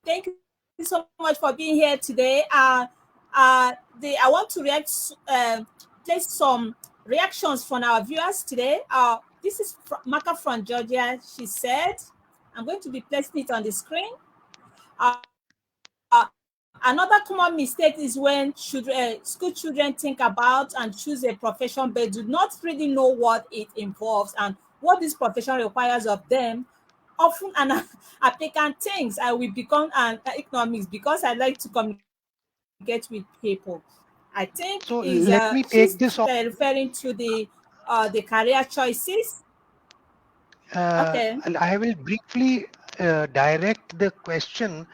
Thank you so much for being here today. I want to place some reactions from our viewers today. This is Maka from Georgia. She said, I'm going to be placing it on the screen. Another common mistake is when school children think about and choose a profession but do not really know what it involves and what this profession requires of them. Often an applicant thinks I will become an economist because I like to communicate with people. I think is So she's let me take this referring to the career choices. Okay. and I will briefly direct the question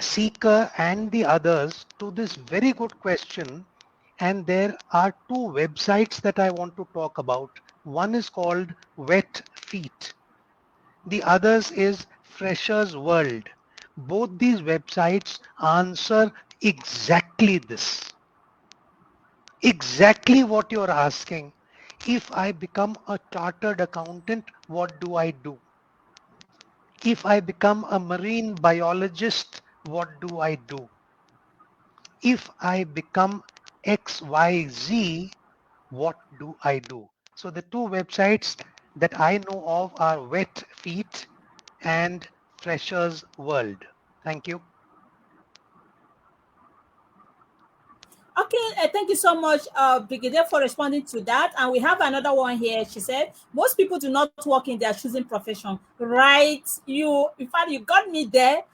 seeker and the others to this very good question. And there are two websites that I want to talk about. One is called Wet Feet. The others is Freshers World. Both these websites answer exactly this. Exactly what you're asking. If I become a chartered accountant, what do I do? If I become a marine biologist, what do I do? If I become XYZ, what do I do? So the two websites that I know of are Wet Feet and Freshers World. Thank you. Okay, thank you so much, Brigadier, for responding to that. And we have another one here. She said, most people do not work in their choosing profession, right? In fact, you got me there.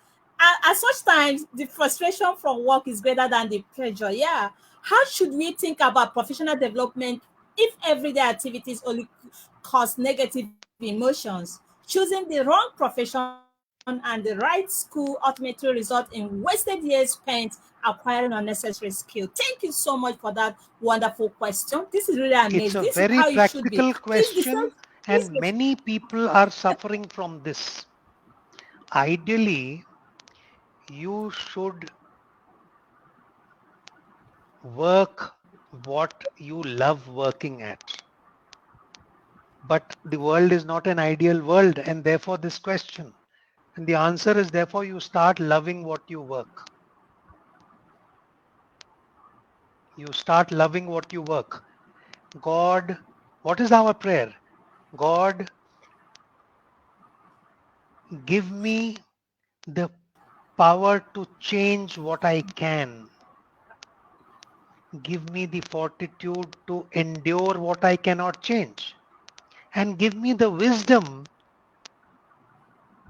At such times, the frustration from work is greater than the pleasure. Yeah. How should we think about professional development if everyday activities only cause negative emotions? Choosing the wrong profession and the right school ultimately result in wasted years spent acquiring unnecessary skill. Thank you so much for that wonderful question. This is really amazing. This It's is a how it very should be. practical question, and many people are suffering from this. Ideally, you should work what you love working at. But the world is not an ideal world, and therefore this question. And the answer is therefore you start loving what you work. You start loving what you work. God, what is our prayer? God, give me the power to change what I can. Give me the fortitude to endure what I cannot change. And give me the wisdom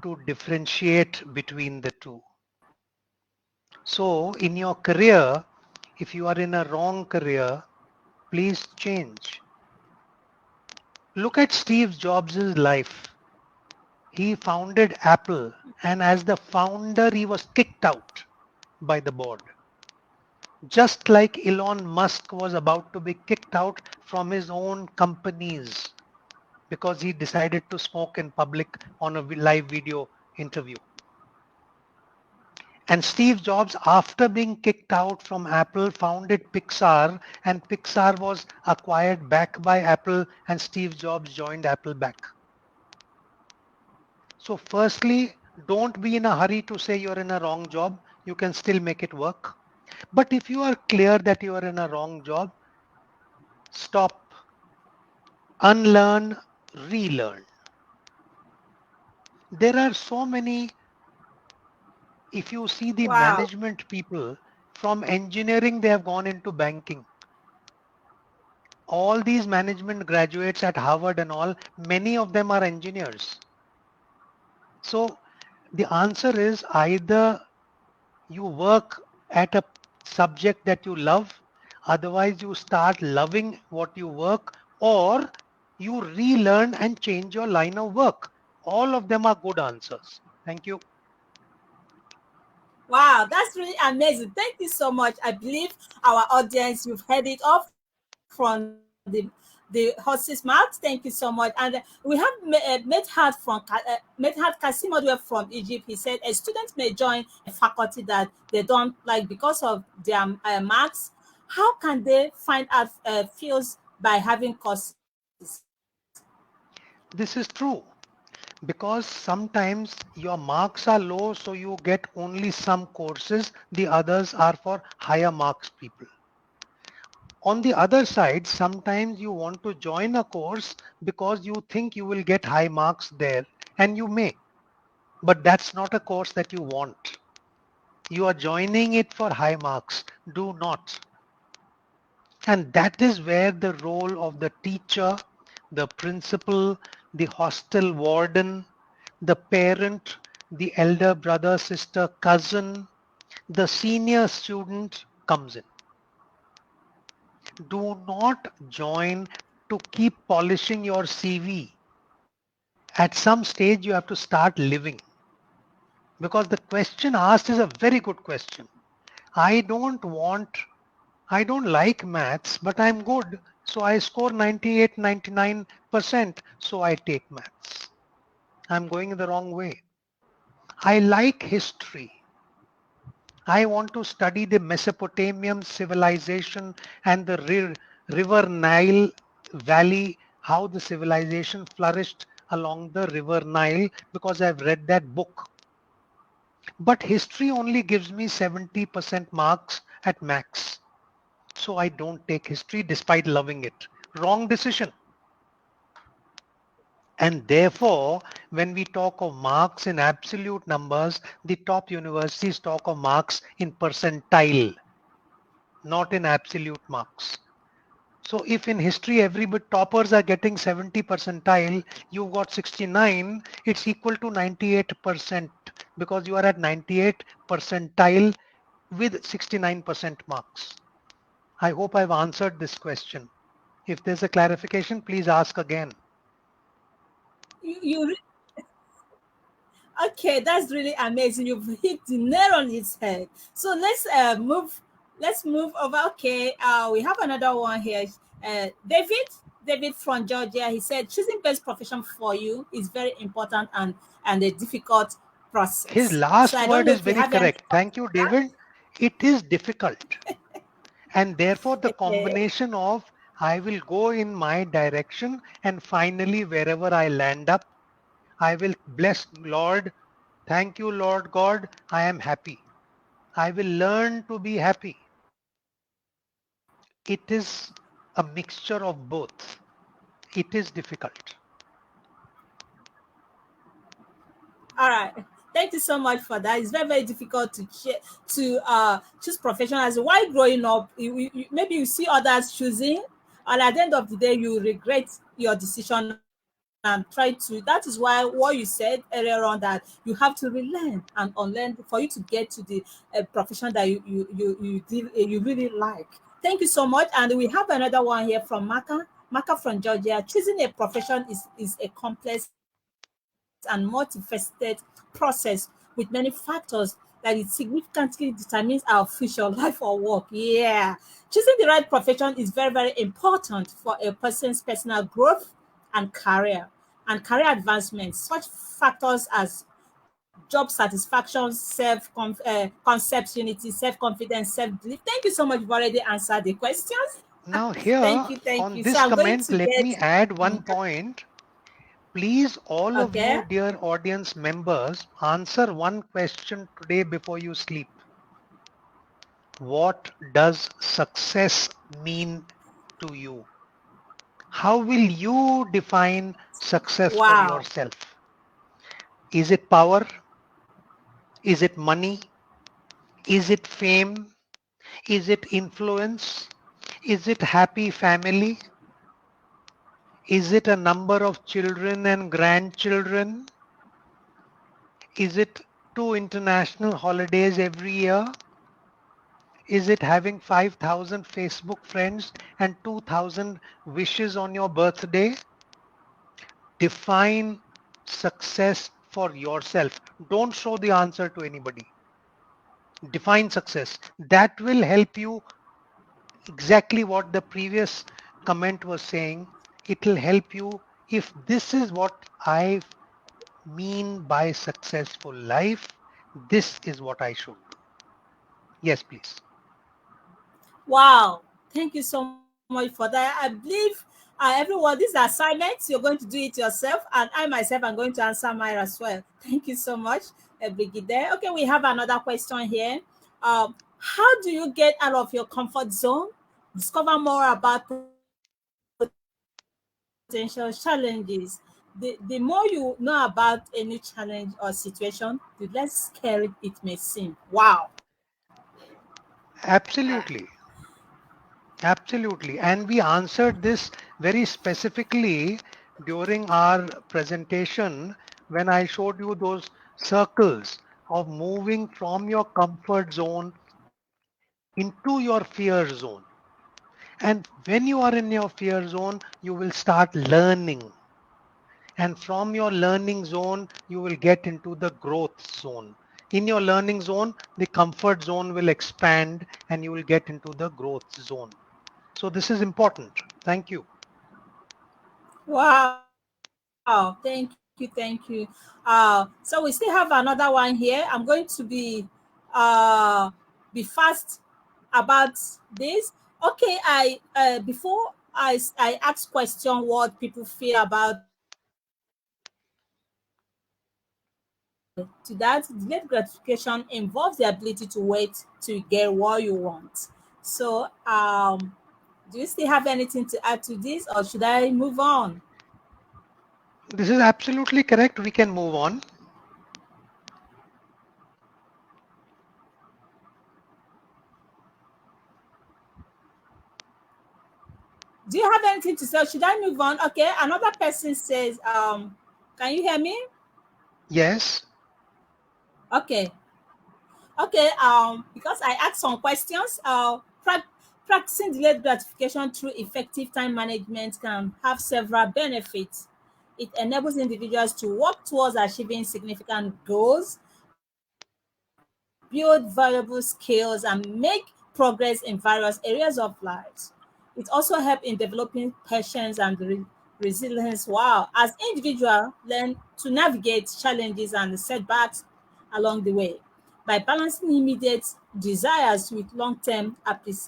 to differentiate between the two. So, in your career, if you are in a wrong career, please change. Look at Steve Jobs' life. He founded Apple, and as the founder, he was kicked out by the board. Just like Elon Musk was about to be kicked out from his own companies because he decided to smoke in public on a live video interview. And Steve Jobs, after being kicked out from Apple, founded Pixar, and Pixar was acquired back by Apple, and Steve Jobs joined Apple back. So firstly, don't be in a hurry to say you're in a wrong job. You can still make it work. But if you are clear that you are in a wrong job, stop, unlearn, relearn. There are so many, if you see the Wow. management people from engineering, they have gone into banking. All these management graduates at Harvard and all, many of them are engineers. So the answer is either you work at a subject that you love, otherwise you start loving what you work, or you relearn and change your line of work. All of them are good answers. Thank you. Wow, that's really amazing. Thank you so much. I believe our audience, you've heard it all from the horse's mouth. Thank you so much. And we have Medhat Kasim Odwe from Egypt. He said a student may join a faculty that they don't like because of their marks. How can they find out fields by having courses? This is true because sometimes your marks are low, so you get only some courses. The others are for higher marks people. On the other side, sometimes you want to join a course because you think you will get high marks there, and you may, but that's not a course that you want. You are joining it for high marks. Do not. And that is where the role of the teacher, the principal, the hostel warden, the parent, the elder brother, sister, cousin, the senior student comes in. Do not join to keep polishing your CV. At some stage, you have to start living, because the question asked is a very good question. I don't want, I don't like maths, but I'm good. So I score 98, 99%. So I take maths. I'm going the wrong way. I like history. I want to study the Mesopotamian civilization and the river Nile valley, how the civilization flourished along the river Nile, because I've read that book. But history only gives me 70% marks at max. So I don't take history despite loving it. Wrong decision. And therefore, when we talk of marks in absolute numbers, the top universities talk of marks in percentile, not in absolute marks. So if in history everybody toppers are getting 70 percentile, you've got 69, it's equal to 98% because you are at 98 percentile with 69% marks. I hope I've answered this question. If there's a clarification, please ask again. You Okay, that's really amazing. You've hit the nail on its head. So move. Let's move over. Okay, we have another one here. David from Georgia. He said choosing best profession for you is very important and a difficult His process. So last I don't word know is if you very have any correct. thoughts Thank you, on that. David. It is difficult. And therefore the Okay. combination of I will go in my direction and finally wherever I land up, I will bless Lord. Thank you, Lord God. I am happy. I will learn to be happy. It is a mixture of both. It is difficult. All right. Thank you so much for that. It's very, very difficult to choose profession. As while growing up, maybe you see others choosing, and at the end of the day, you regret your decision and try to. That is why what you said earlier on, that you have to relearn and unlearn for you to get to the profession that you really like. Thank you so much. And we have another one here from Maka from Georgia. Choosing a profession is a complex process. and multifaceted process with many factors that it significantly determines our future life or work. Yeah. Choosing the right profession is very, very important for a person's personal growth and career advancement. Such factors as job satisfaction, concepts, unity, self-confidence, self-belief. Thank you so much. You've already answered the questions. Now Thank here you, thank on you. So this I'm going comment, to let get me add one point. Please, all of okay. you, dear audience members, answer one question today before you sleep. What does success mean to you? How will you define success for Wow. yourself? Is it power? Is it money? Is it fame? Is it influence? Is it happy family? Is it a number of children and grandchildren? Is it 2 international holidays every year? Is it having 5,000 Facebook friends and 2,000 wishes on your birthday? Define success for yourself. Don't show the answer to anybody. Define success. That will help you exactly what the previous comment was saying. It will help you if this is what I mean by successful life. This is what I should do. Yes, please. Wow. Thank you so much for that. I believe everyone, these assignments, you're going to do it yourself, and I myself am going to answer mine as well. Thank you so much, Brigide. Okay, we have another question here. How do you get out of your comfort zone? Discover more about potential challenges. The more you know about a new challenge or situation, the less scary it may seem. Wow. Absolutely. Absolutely. And we answered this very specifically during our presentation when I showed you those circles of moving from your comfort zone into your fear zone. And when you are in your fear zone, you will start learning. And from your learning zone, you will get into the growth zone. In your learning zone, the comfort zone will expand and you will get into the growth zone. So this is important. Thank you. Wow, thank you, thank you. So we still have another one here. I'm going to be fast about this. Okay, I before I ask question what people feel about to that, delayed gratification involves the ability to wait to get what you want. So do you still have anything to add to this, or should I move on? This is absolutely correct. We can move on. Do you have anything to say? Should I move on? Okay, another person says, can you hear me? Yes. Okay, okay. Because I asked some questions. Practicing delayed gratification through effective time management can have several benefits. It enables individuals to work towards achieving significant goals, build valuable skills, and make progress in various areas of lives. It also helps in developing patience and resilience. Wow. As individuals learn to navigate challenges and setbacks along the way. By balancing immediate desires with long-term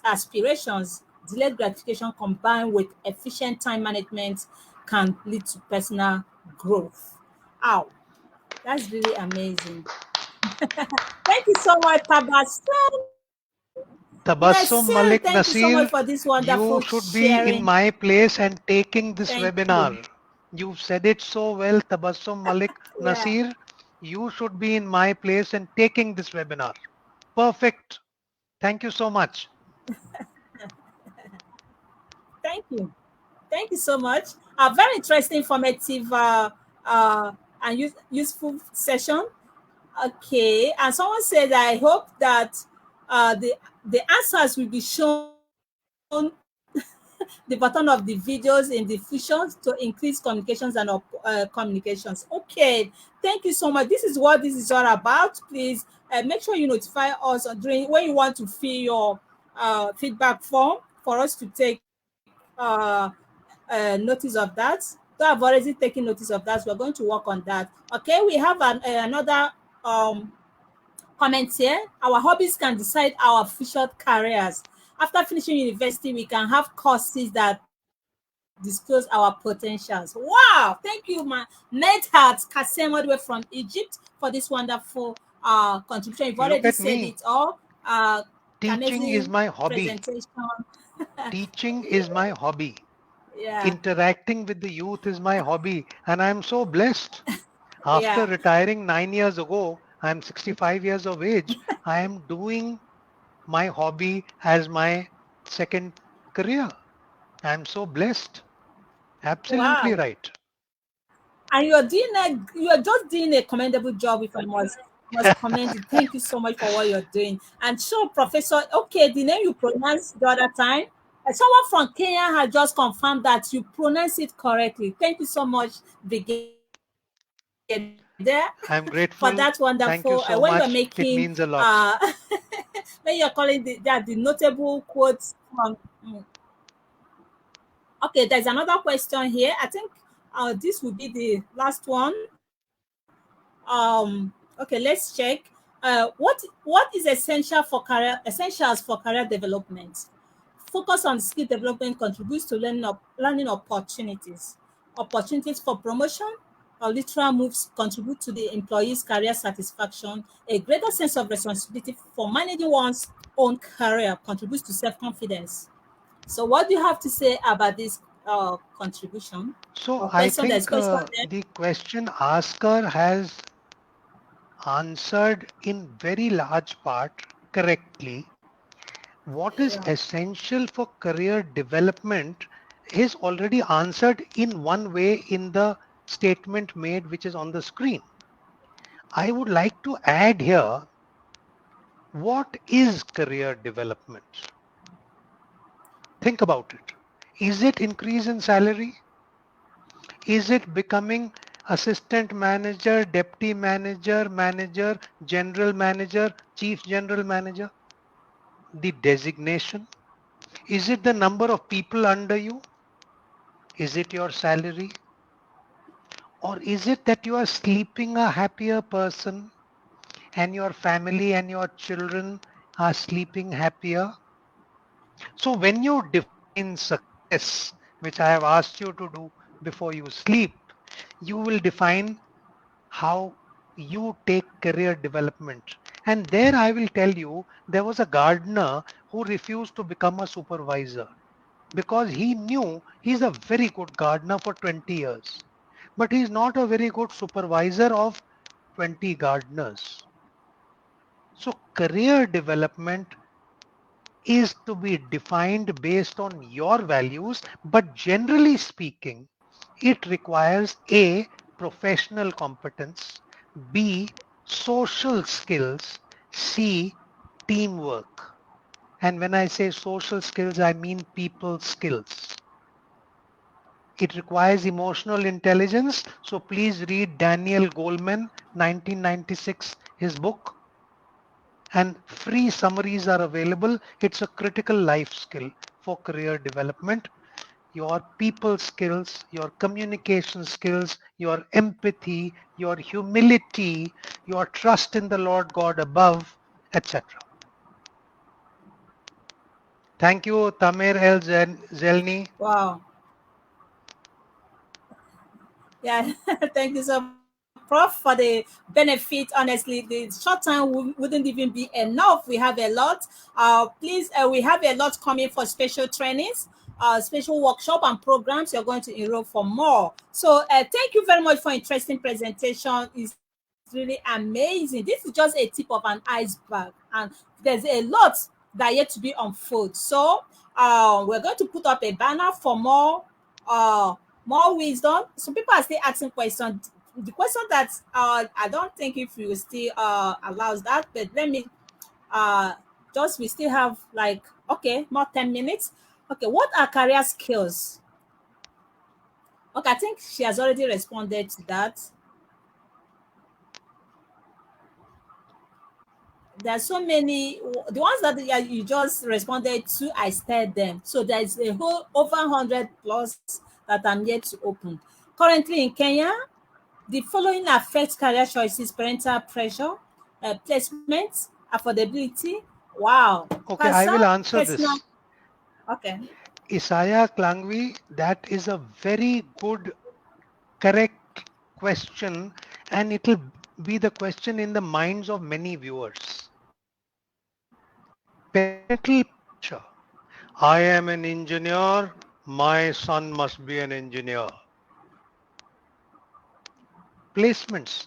aspirations, delayed gratification combined with efficient time management can lead to personal growth. Wow, that's really amazing. Thank you so much, Tabassum. Nasir, Tabassum thank you Malik so much for Nasir, this wonderful you should be sharing. in my place and taking this Thank you. webinar. You've said it so well, Tabassum Malik Yeah, Nasir. You should be in my place and taking this webinar. Perfect. Thank you so much. thank you. Thank you so much. A very interesting, informative, and useful session. Okay, and someone said, I hope that the answers will be shown the button of the videos in the fusions to increase communications and communications. Okay, thank you so much. This is what this is all about. Please make sure you notify us during when you want to fill your feedback form for us to take notice of that. So I've already taken notice of that. We're going to work on that. Okay, we have another comment here. Our hobbies can decide our future careers. After finishing university, we can have courses that disclose our potentials. Wow! Thank you, my Nedhat Kasem, all the way from Egypt, for this wonderful contribution. You've already Look at said it me. all. Teaching is Amazing my hobby. presentation. Teaching is my hobby. Yeah, Interacting with the youth is my hobby. And I'm so blessed. After yeah. retiring 9 years ago, I'm 65 years of age. I am doing my hobby as my second career. I'm so blessed. Absolutely Wow. right. And you're just doing a commendable job, if I must commend you. Thank you so much for what you're doing. And so, Professor, okay, the name you pronounced the other time, someone from Kenya has just confirmed that you pronounce it correctly. Thank you so much, Brigadier, for that I'm wonderful. grateful. When you're Thank you making so much. It means a lot. when you're calling the notable quotes from. Okay, there's another question here. I think this will be the last one. Okay, let's check. What is essentials for career development? Focus on skill development contributes to learning opportunities. Opportunities for promotion or literal moves contribute to the employee's career satisfaction. A greater sense of responsibility for managing one's own career contributes to self-confidence. So, what do you have to say about this contribution So or I question? There's think question there. the question asker has answered in very large part correctly. What is Yeah. essential for career development is already answered in one way in the statement made which is on the screen. I would like to add here, what is career development? Think about it. Is it increase in salary? Is it becoming assistant manager, deputy manager, manager, general manager, chief general manager? The designation? Is it the number of people under you? Is it your salary? Or is it that you are sleeping a happier person and your family and your children are sleeping happier? So when you define success, which I have asked you to do before you sleep, you will define how you take career development. And there I will tell you, there was a gardener who refused to become a supervisor because he knew he's a very good gardener for 20 years, but he's not a very good supervisor of 20 gardeners. So career development is to be defined based on your values, but generally speaking, it requires A, professional competence, B, social skills, C, teamwork. And when I say social skills, I mean people skills. It requires emotional intelligence. So please read Daniel Goleman, 1996, his book. And free summaries are available. It's a critical life skill for career development. Your people skills, your communication skills, your empathy, your humility, your trust in the Lord God above, etc. Thank you, Tamer El Zelni. Wow. Yeah, thank you so much, Prof, for the benefit. Honestly, the short time wouldn't even be enough. We have a lot. Please, we have a lot coming for special trainings, special workshop and programs. You're going to enroll for more. So, thank you very much for interesting presentation. It's really amazing. This is just a tip of an iceberg, and there's a lot that yet to be unfolded. So, we're going to put up a banner for uh more wisdom. Some people are still asking questions. The question that I don't think if you still allows that, but let me uh just we still have like okay more 10 minutes. Okay, what are career skills? Okay, I think she has already responded to that. There are so many, the ones that you just responded to, I stared them. So there's a whole over 100 plus that I'm yet to open. Currently in Kenya, the following affects career choices: parental pressure, placement, affordability. Wow. Okay, I Person, will answer personal. this. Okay. Isaiah Klangvi, that is a very good, correct question, and it will be the question in the minds of many viewers. Parental pressure. I am an engineer, my son must be an engineer. Placements.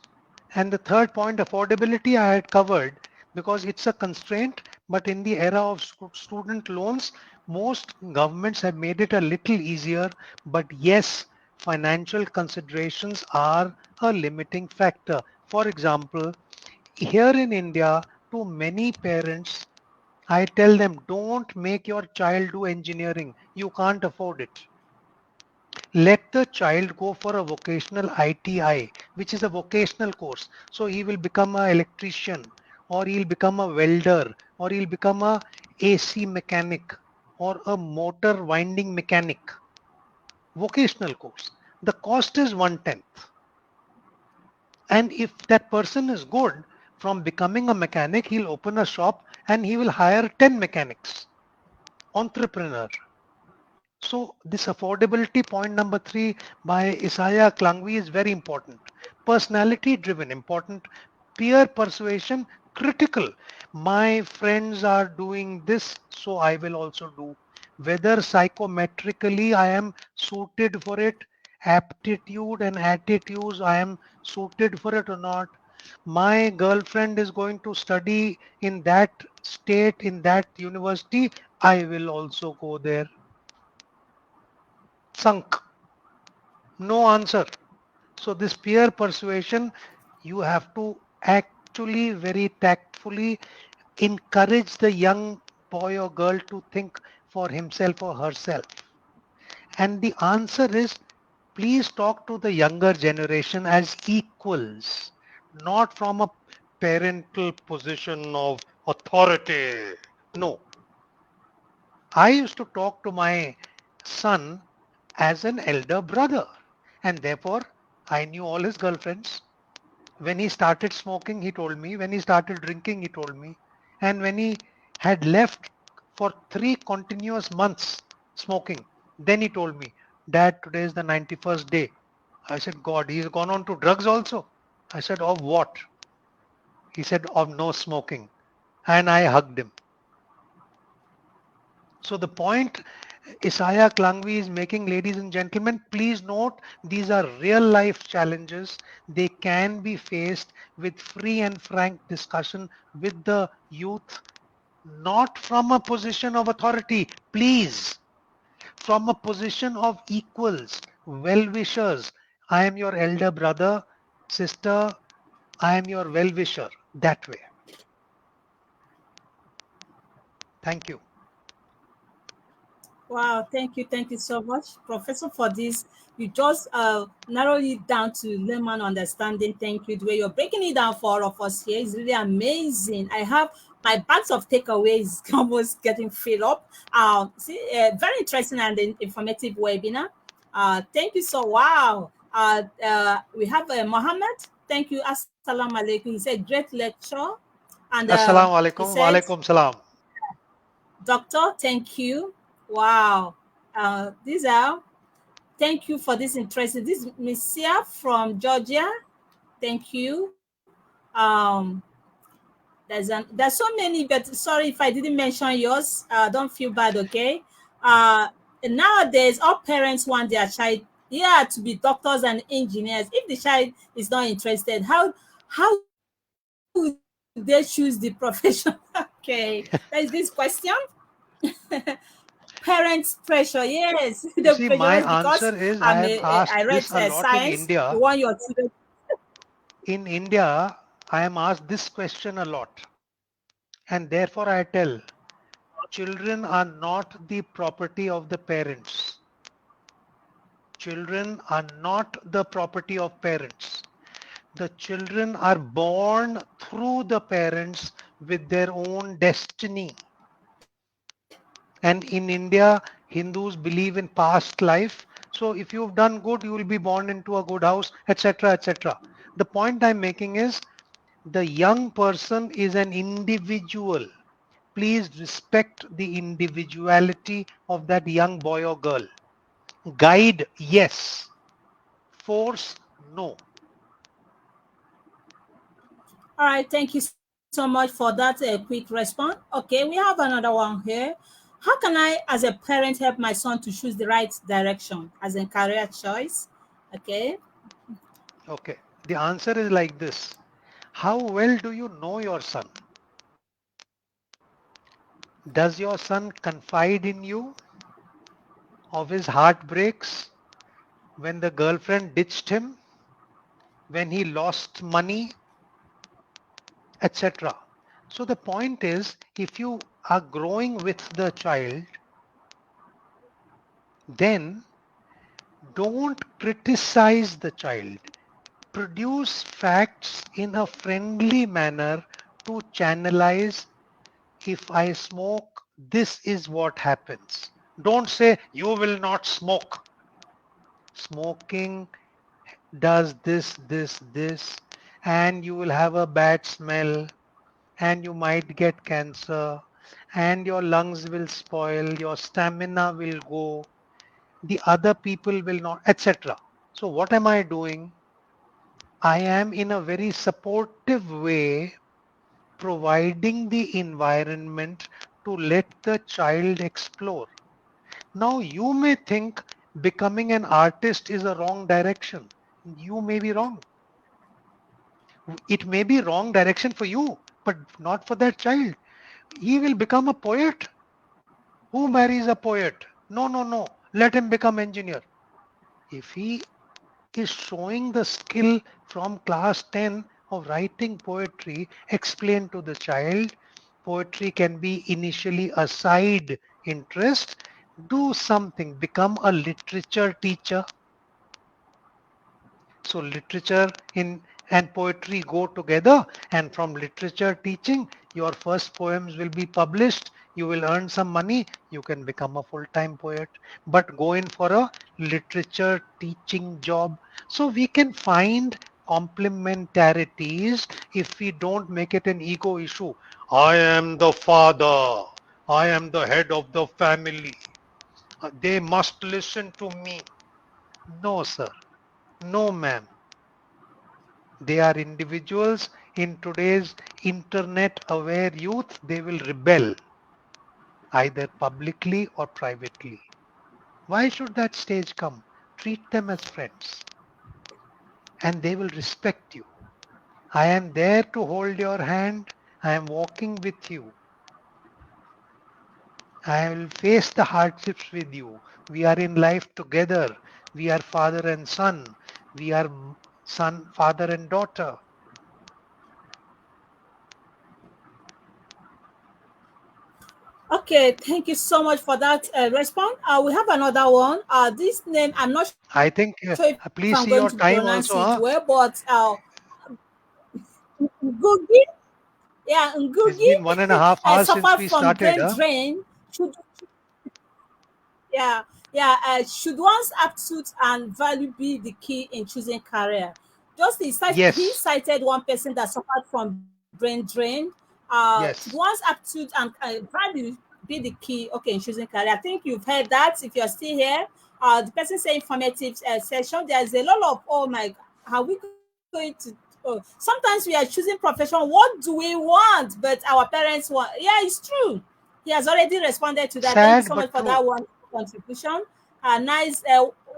And the third point, affordability, I had covered because it's a constraint. But in the era of student loans, most governments have made it a little easier. But yes, financial considerations are a limiting factor. For example, here in India, to many parents, I tell them, don't make your child do engineering. You can't afford it. Let the child go for a vocational ITI, which is a vocational course. So he will become an electrician, or he'll become a welder, or he'll become a AC mechanic, or a motor winding mechanic. Vocational course. The cost is 1/10. And if that person is good, from becoming a mechanic, he'll open a shop and he will hire 10 mechanics. Entrepreneur. So this affordability point number 3 by Isaiah Klangvi is very important. Personality driven, important. Peer persuasion, critical. My friends are doing this, so I will also do. Whether psychometrically I am suited for it, aptitude and attitudes I am suited for it or not. My girlfriend is going to study in that state, in that university, I will also go there. Sunk. No answer. So this peer persuasion, you have to actually very tactfully encourage the young boy or girl to think for himself or herself. And the answer is, please talk to the younger generation as equals, not from a parental position of authority. No, I used to talk to my son as an elder brother, and therefore I knew all his girlfriends. When he started smoking, he told me. When he started drinking, he told me. And when he had left for 3 continuous months smoking, then he told me, Dad, today is the 91st day. I said, God, he's gone on to drugs also. I said, of what? He said, of no smoking. And I hugged him. So the point Isaiah Klangvi is making, ladies and gentlemen, please note these are real life challenges. They can be faced with free and frank discussion with the youth, not from a position of authority, please, from a position of equals, well-wishers. I am your elder brother, sister, I am your well-wisher, that way. Thank you. Wow, thank you so much, Professor, for this. You just narrowed it down to layman understanding. Thank you. The way you're breaking it down for all of us here is really amazing. I have my bags of takeaways almost getting filled up. See, very interesting and informative webinar. Thank you so wow. We have Mohammed. Thank you. Assalamu alaikum. He said great lecture, and Assalamu he alaikum wa said alaikum salam. Doctor, thank you. Wow. These are, thank you for this interesting. This is Missia from Georgia. Thank you. There's so many, but sorry if I didn't mention yours. Don't feel bad, okay? Uh, nowadays, all parents want their child, yeah, to be doctors and engineers. If the child is not interested, how would they choose the profession? Okay, there's this question. Parents pressure, yes. You The see, pressure my is because answer is I have asked I read this a lot in science. You India. want your children. In India, I am asked this question a lot. And therefore I tell children are not the property of the parents. Children are not the property of parents. The children are born through the parents with their own destiny. And in India, Hindus believe in past life. So if you've done good, you will be born into a good house, etc., etc. The point I'm making is the young person is an individual. Please respect the individuality of that young boy or girl. Guide, yes. Force, no. All right, thank you so much for that quick response. Okay, we have another one here. How can I, as a parent, help my son to choose the right direction as a career choice? Okay. Okay. The answer is like this. How well do you know your son? Does your son confide in you of his heartbreaks when the girlfriend ditched him, when he lost money, etc.? So the point is, if you are growing with the child, then don't criticize the child. Produce facts in a friendly manner to channelize. If I smoke, this is what happens. Don't say you will not smoke. Smoking does this, and you will have a bad smell, and you might get cancer, and your lungs will spoil, your stamina will go, the other people will not, etc. So what am I doing? I am in a very supportive way providing the environment to let the child explore. Now you may think becoming an artist is a wrong direction. You may be wrong. It may be wrong direction for you, but not for that child. He will become a poet. Who marries a poet? No, no, no. Let him become engineer. If he is showing the skill from class 10 of writing poetry, explain to the child. Poetry can be initially a side interest. Do something, become a literature teacher. So literature in and poetry go together, and from literature teaching, your first poems will be published. You will earn some money. You can become a full-time poet, but go in for a literature teaching job. So we can find complementarities if we don't make it an ego issue. I am the father. I am the head of the family. They must listen to me. No, sir. No, ma'am. They are individuals in today's internet aware youth. They will rebel either publicly or privately. Why should that stage come? Treat them as friends and they will respect you. I am there to hold your hand. I am walking with you. I will face the hardships with you. We are in life together. We are father and son. We are son, father and daughter. Okay, thank you so much for that response. We have another one. This name, I'm not sure if I I'm think going to pronounce please it see your well, time but also. Huh? Ngugi, yeah, Ngugi It's been 1.5 hours suffered since we from brain started. Huh? drain. Yeah, yeah. Should one's aptitude and value be the key in choosing career? He Yes, cited one person that suffered from brain drain. Should one's yes. aptitude and value be the key, okay, in choosing career? I think you've heard that. If you're still here, the person saying formative session. There's a lot of, oh my, are we going to? Oh, sometimes we are choosing profession. What do we want? But our parents want. Yeah, it's true. He has already responded to that. Thank you so Sad much but for true. that one contribution. Nice.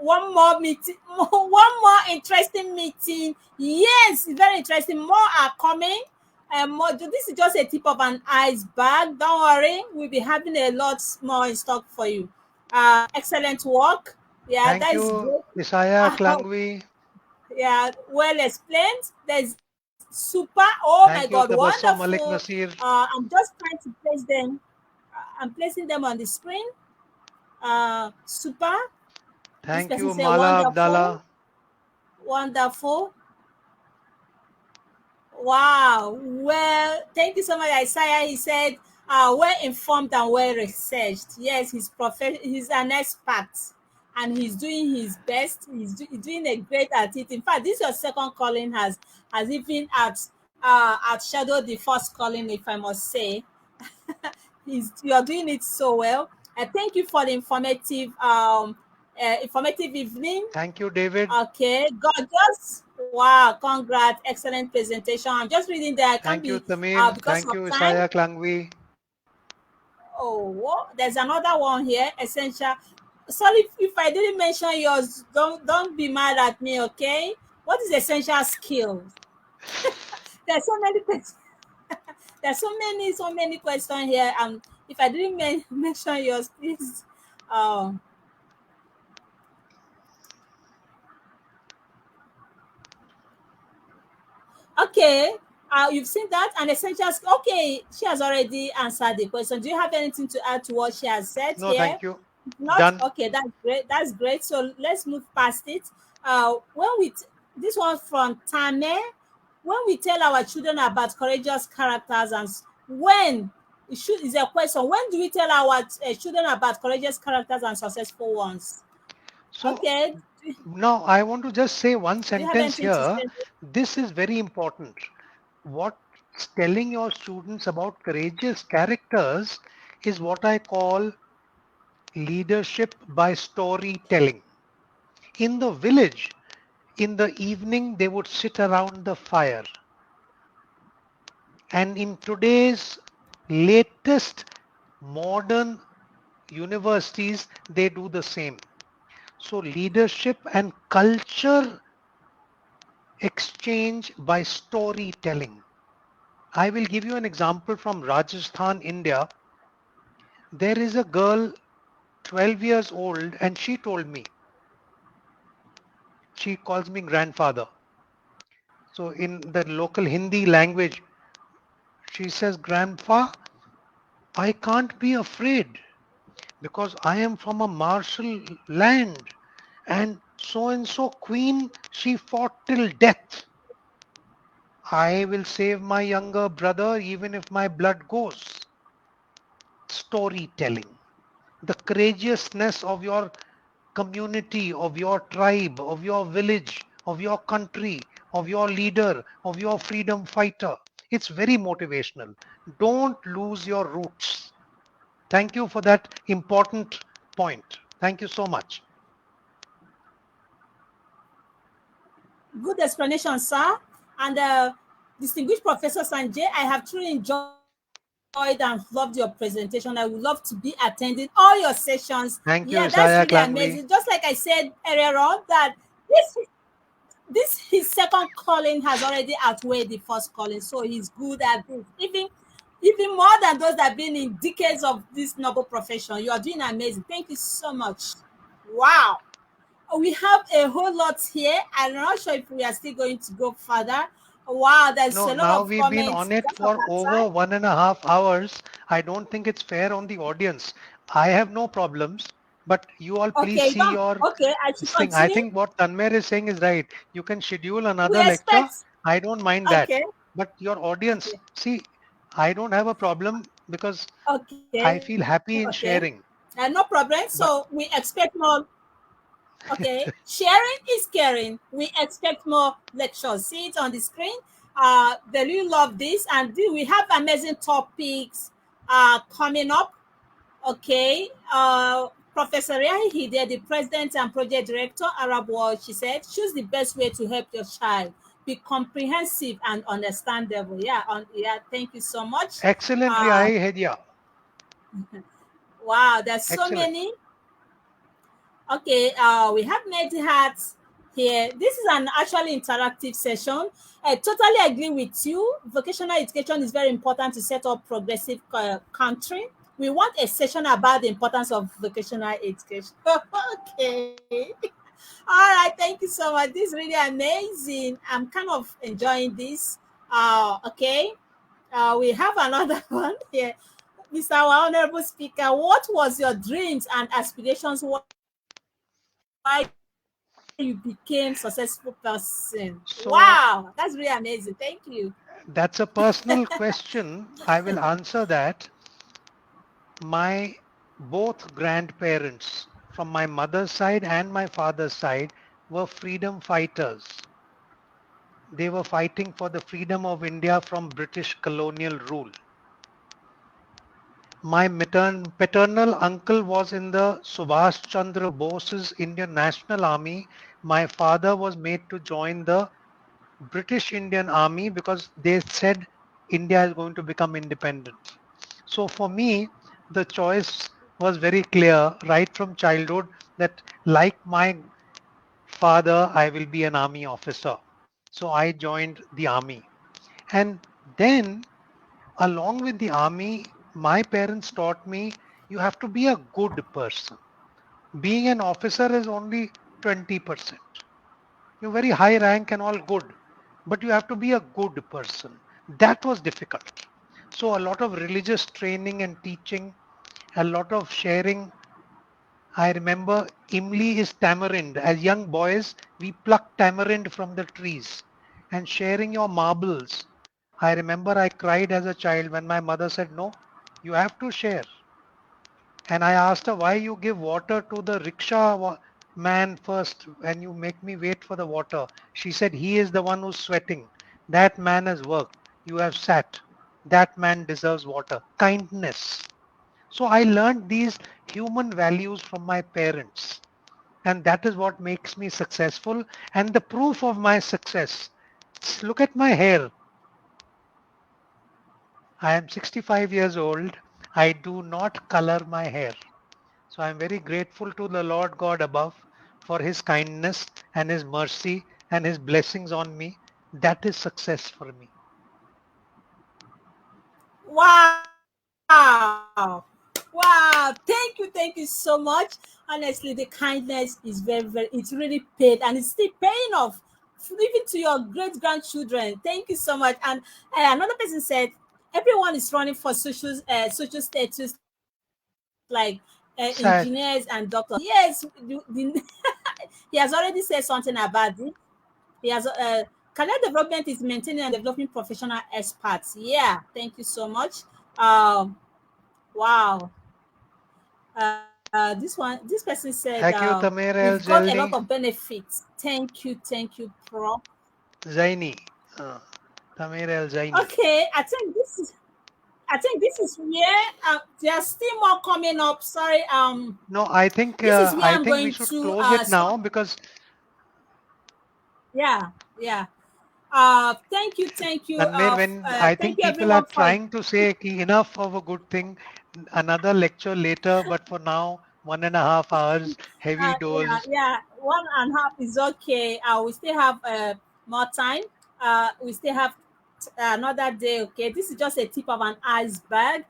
One more meeting, one more interesting meeting. Yes, very interesting. More are coming. More, this is just a tip of an iceberg. Don't worry, we'll be having a lot more in stock for you. Excellent work. Yeah, Thank that is you, great. Isaiah Klangvi. Yeah, well explained. There's super. Oh my Thank God, you, Tabassum wonderful. Malik Nasir. I'm just trying to place them. I'm placing them on the screen. Super. This Thank person you, said Mala wonderful, Abdallah. wonderful. Wow. Well, thank you so much, Isaiah. He said, well informed and well researched. Yes, he's an expert and he's doing his best. He's doing a great at it. In fact, this your second calling has even outshadowed the first calling, if I must say. You're doing it so well. Thank you for the informative evening. Thank you, David. Okay, gorgeous. Wow, congrats. Excellent presentation. I'm just reading there. I can't Thank you, be Tamim. because Thank of you, time. Isaiah Klangvi. Oh, what? There's another one here. Essential. Sorry if I didn't mention yours. Don't be mad at me, okay? What is essential skills? There's so many questions. There's so many questions here. If I didn't mention yours, please. Um, Okay. You've seen that an essential skill. Okay, she has already answered the question. Do you have anything to add to what she has said No, here? thank you. If not, Done. okay, that's great. That's great. So let's move past it. When we this one from Tame, when we tell our children about courageous characters when it should is a question. When do we tell our children about courageous characters and successful ones? So Okay. now I want to just say one Do you have sentence anything to here. say? This is very important. What telling your students about courageous characters is what I call leadership by storytelling. In the village, in the evening, they would sit around the fire. And in today's latest modern universities, they do the same. So leadership and culture exchange by storytelling. I will give you an example from Rajasthan, India. There is a girl 12 years old and she told me, she calls me grandfather. So in the local Hindi language, she says, Grandpa, I can't be afraid because I am from a martial land and so queen, she fought till death. I will save my younger brother even if my blood goes. Storytelling. The courageousness of your community, of your tribe, of your village, of your country, of your leader, of your freedom fighter. It's very motivational. Don't lose your roots. Thank you for that important point. Thank you so much. Good explanation, sir. And distinguished Professor Sanjay, I have truly enjoyed and loved your presentation. I would love to be attending all your sessions. Thank you, Yeah, that's Isaiah really Klangvi. amazing. Just like I said earlier on, that this his second calling has already outweighed the first calling, so he's good at this. Even more than those that have been in decades of this noble profession. You are doing amazing. Thank you so much. Wow. We have a whole lot here. I'm not sure if we are still going to go further. Wow, there's No, a lot now of we've been comments on it because of for that over time. 1.5 hours. I don't think it's fair on the audience. I have no problems, but you all please Okay, see don't, your okay, I should this thing. I continue. think what Tanmer is saying is right. You can schedule We another lecture. expect, I don't mind that. okay, But your audience, okay, see, I don't have a problem because okay, I feel happy in okay. sharing. No problem. But So we expect more. Okay, sharing is caring. We expect more lectures. See it on the screen. They really love this, and we have amazing topics coming up. Okay, Professor Riahi, the president and project director, Arab World, she said, choose the best way to help your child. Be comprehensive and understandable. Yeah, thank you so much. excellent, Uh, Riai Hedia. wow, there's so Excellent. many. Okay, we have made hats here. This is an actually interactive session. I totally agree with you. Vocational education is very important to set up progressive country. We want a session about the importance of vocational education. Okay. All right, thank you so much. This is really amazing. I'm kind of enjoying this. Okay. We have another one here. Mr. Honorable Speaker, what was your dreams and aspirations while you became successful person? Wow, that's really amazing. Thank So you. that's a personal question. I will answer that. My both grandparents from my mother's side and my father's side were freedom fighters. They were fighting for the freedom of India from British colonial rule. My paternal uncle was in the Subhash Chandra Bose's Indian National Army. My father was made to join the British Indian Army because they said India is going to become independent. So for me, the choice was very clear right from childhood that, like my father, I will be an army officer. So I joined the army. And then, along with the army, my parents taught me you have to be a good person. Being an officer is only 20%. You're very high rank and all good, but you have to be a good person. That was difficult. So a lot of religious training and teaching, a lot of sharing. I remember Imli is tamarind. As young boys, we pluck tamarind from the trees and sharing your marbles. I remember I cried as a child when my mother said, no, you have to share. And I asked her, why you give water to the rickshaw man first and you make me wait for the water? She said, he is the one who's sweating. That man has worked. You have sat. That man deserves water. Kindness. So I learned these human values from my parents. And that is what makes me successful. And the proof of my success. Look at my hair. I am 65 years old. I do not color my hair. So I'm very grateful to the Lord God above for his kindness and his mercy and his blessings on me. That is success for me. Wow. Thank you so much. Honestly, the kindness is it's really paid and it's still paying off even to your great grandchildren. Thank you so much. And another person said, everyone is running for social status like engineers and doctors. Sad. Yes, he has already said something about it. He has career development is maintaining and developing professional experts. Yeah, thank you so much. Um, wow. This person said Thank you, we've Tamir got El a lot of Zelni. benefits. Thank you, Pro. Zaini. Uh, Tamir El Zaini. Okay, I think this is where there's still more coming up. Sorry, No, this is where I I'm think we going should to close it stop. now because Yeah. Tanvir, when I Thank think you people are everyone for trying to say "Ki enough of a good thing, another lecture later, but for now, 1.5 hours, heavy dose. yeah, 1.5 is okay. We still have more time. We still have another day. Okay, this is just a tip of an iceberg.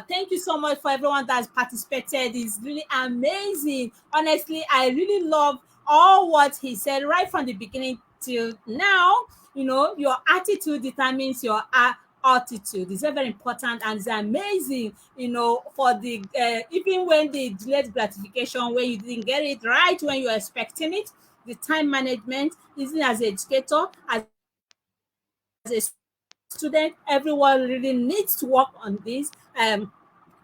Thank you so much for everyone that's participated. It's really amazing. Honestly, I really love all what he said right from the beginning till now. You know, your attitude determines your altitude. It's very, very important and it's amazing, you know, for the even when the delayed gratification, when you didn't get it right when you're expecting it, the time management, even as an educator, as a student, everyone really needs to work on this.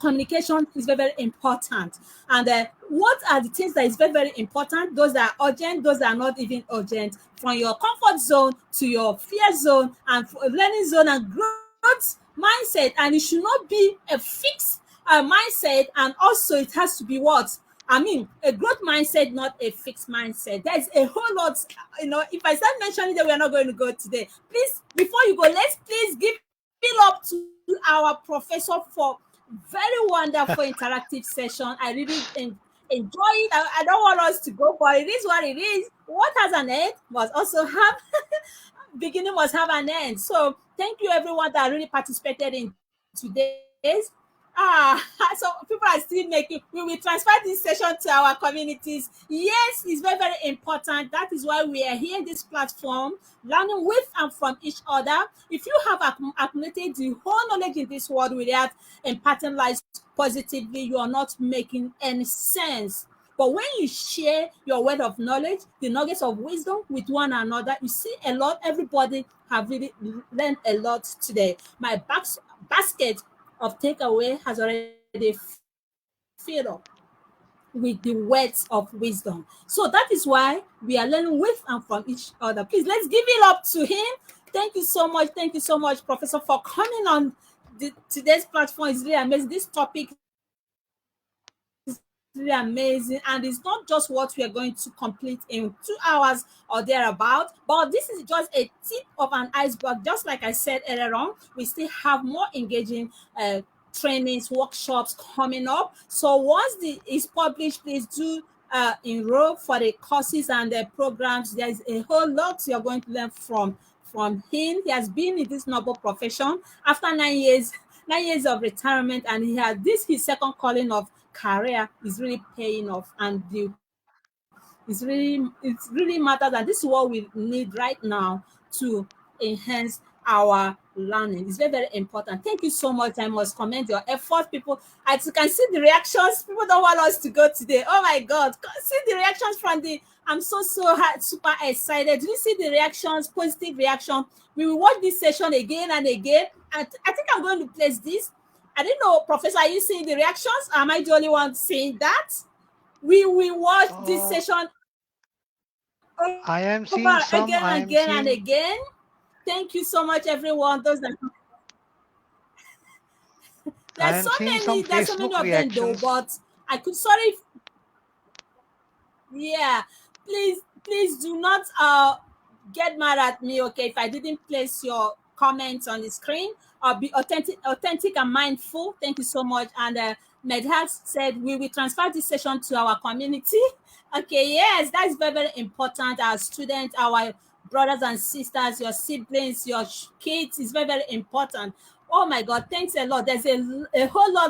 Communication is very, very important. And what are the things that is very, very important? Those that are urgent, those that are not even urgent. From your comfort zone to your fear zone and learning zone and growth mindset. And it should not be a fixed mindset. And also, it has to be what? I mean, a growth mindset, not a fixed mindset. There's a whole lot, you know. If I start mentioning that, we are not going to go today. Please, before you go, let's please give it up to our professor for very wonderful interactive session. I really enjoy it. I don't want us to go, but it is what it is. What has an end must also have beginning, must have an end. So thank you everyone that really participated in today's. Ah, so people are still making. We will transfer this session to our communities. Yes, it's very, very important. That is why we are here in this platform, learning with and from each other. If you have accumulated the whole knowledge in this world without imparting life positively, you are not making any sense. But when you share your word of knowledge, the nuggets of wisdom with one another, you see a lot. Everybody have really learned a lot today. My basket of takeaway has already filled up with the words of wisdom. So that is why we are learning with and from each other. Please, let's give it up to him. Thank you so much. Thank you so much, Professor, for coming on today's platform. It's really amazing. This topic is really amazing, and it's not just what we are going to complete in 2 hours or thereabout, but this is just a tip of an iceberg. Just like I said earlier on, we still have more engaging trainings, workshops coming up. So once the is published, please do enroll for the courses and the programs. There is a whole lot you're going to learn from him. He has been in this noble profession after 9 years, 9 years of retirement, and he has this his second calling of career is really paying off, and it really matters, and this is what we need right now to enhance our learning. It's very, very important. Thank you so much. I must commend your effort, people. As you can see the reactions, people don't want us to go today. Oh my god, see the reactions from the I'm super excited. Did you see the reactions, positive reaction? We will watch this session again and again, and I think I'm going to place this. I don't know, Professor, are you seeing the reactions? Am I the only one seeing that? We will watch this Oh, session over I am again seeing and some. again I and am again. seeing. Thank you so much, everyone. I am seeing some There's so many Facebook of them though, reactions. but I could sorry. Yeah, please do not get mad at me, okay, if I didn't place your comments on the screen. I'll be authentic and mindful. Thank you so much. And Medhat said we will transfer this session to our community. Okay, yes, that's very, very important. Our students, our brothers and sisters, your siblings, your kids is very, very important. Oh my God, thanks a lot. There's a whole lot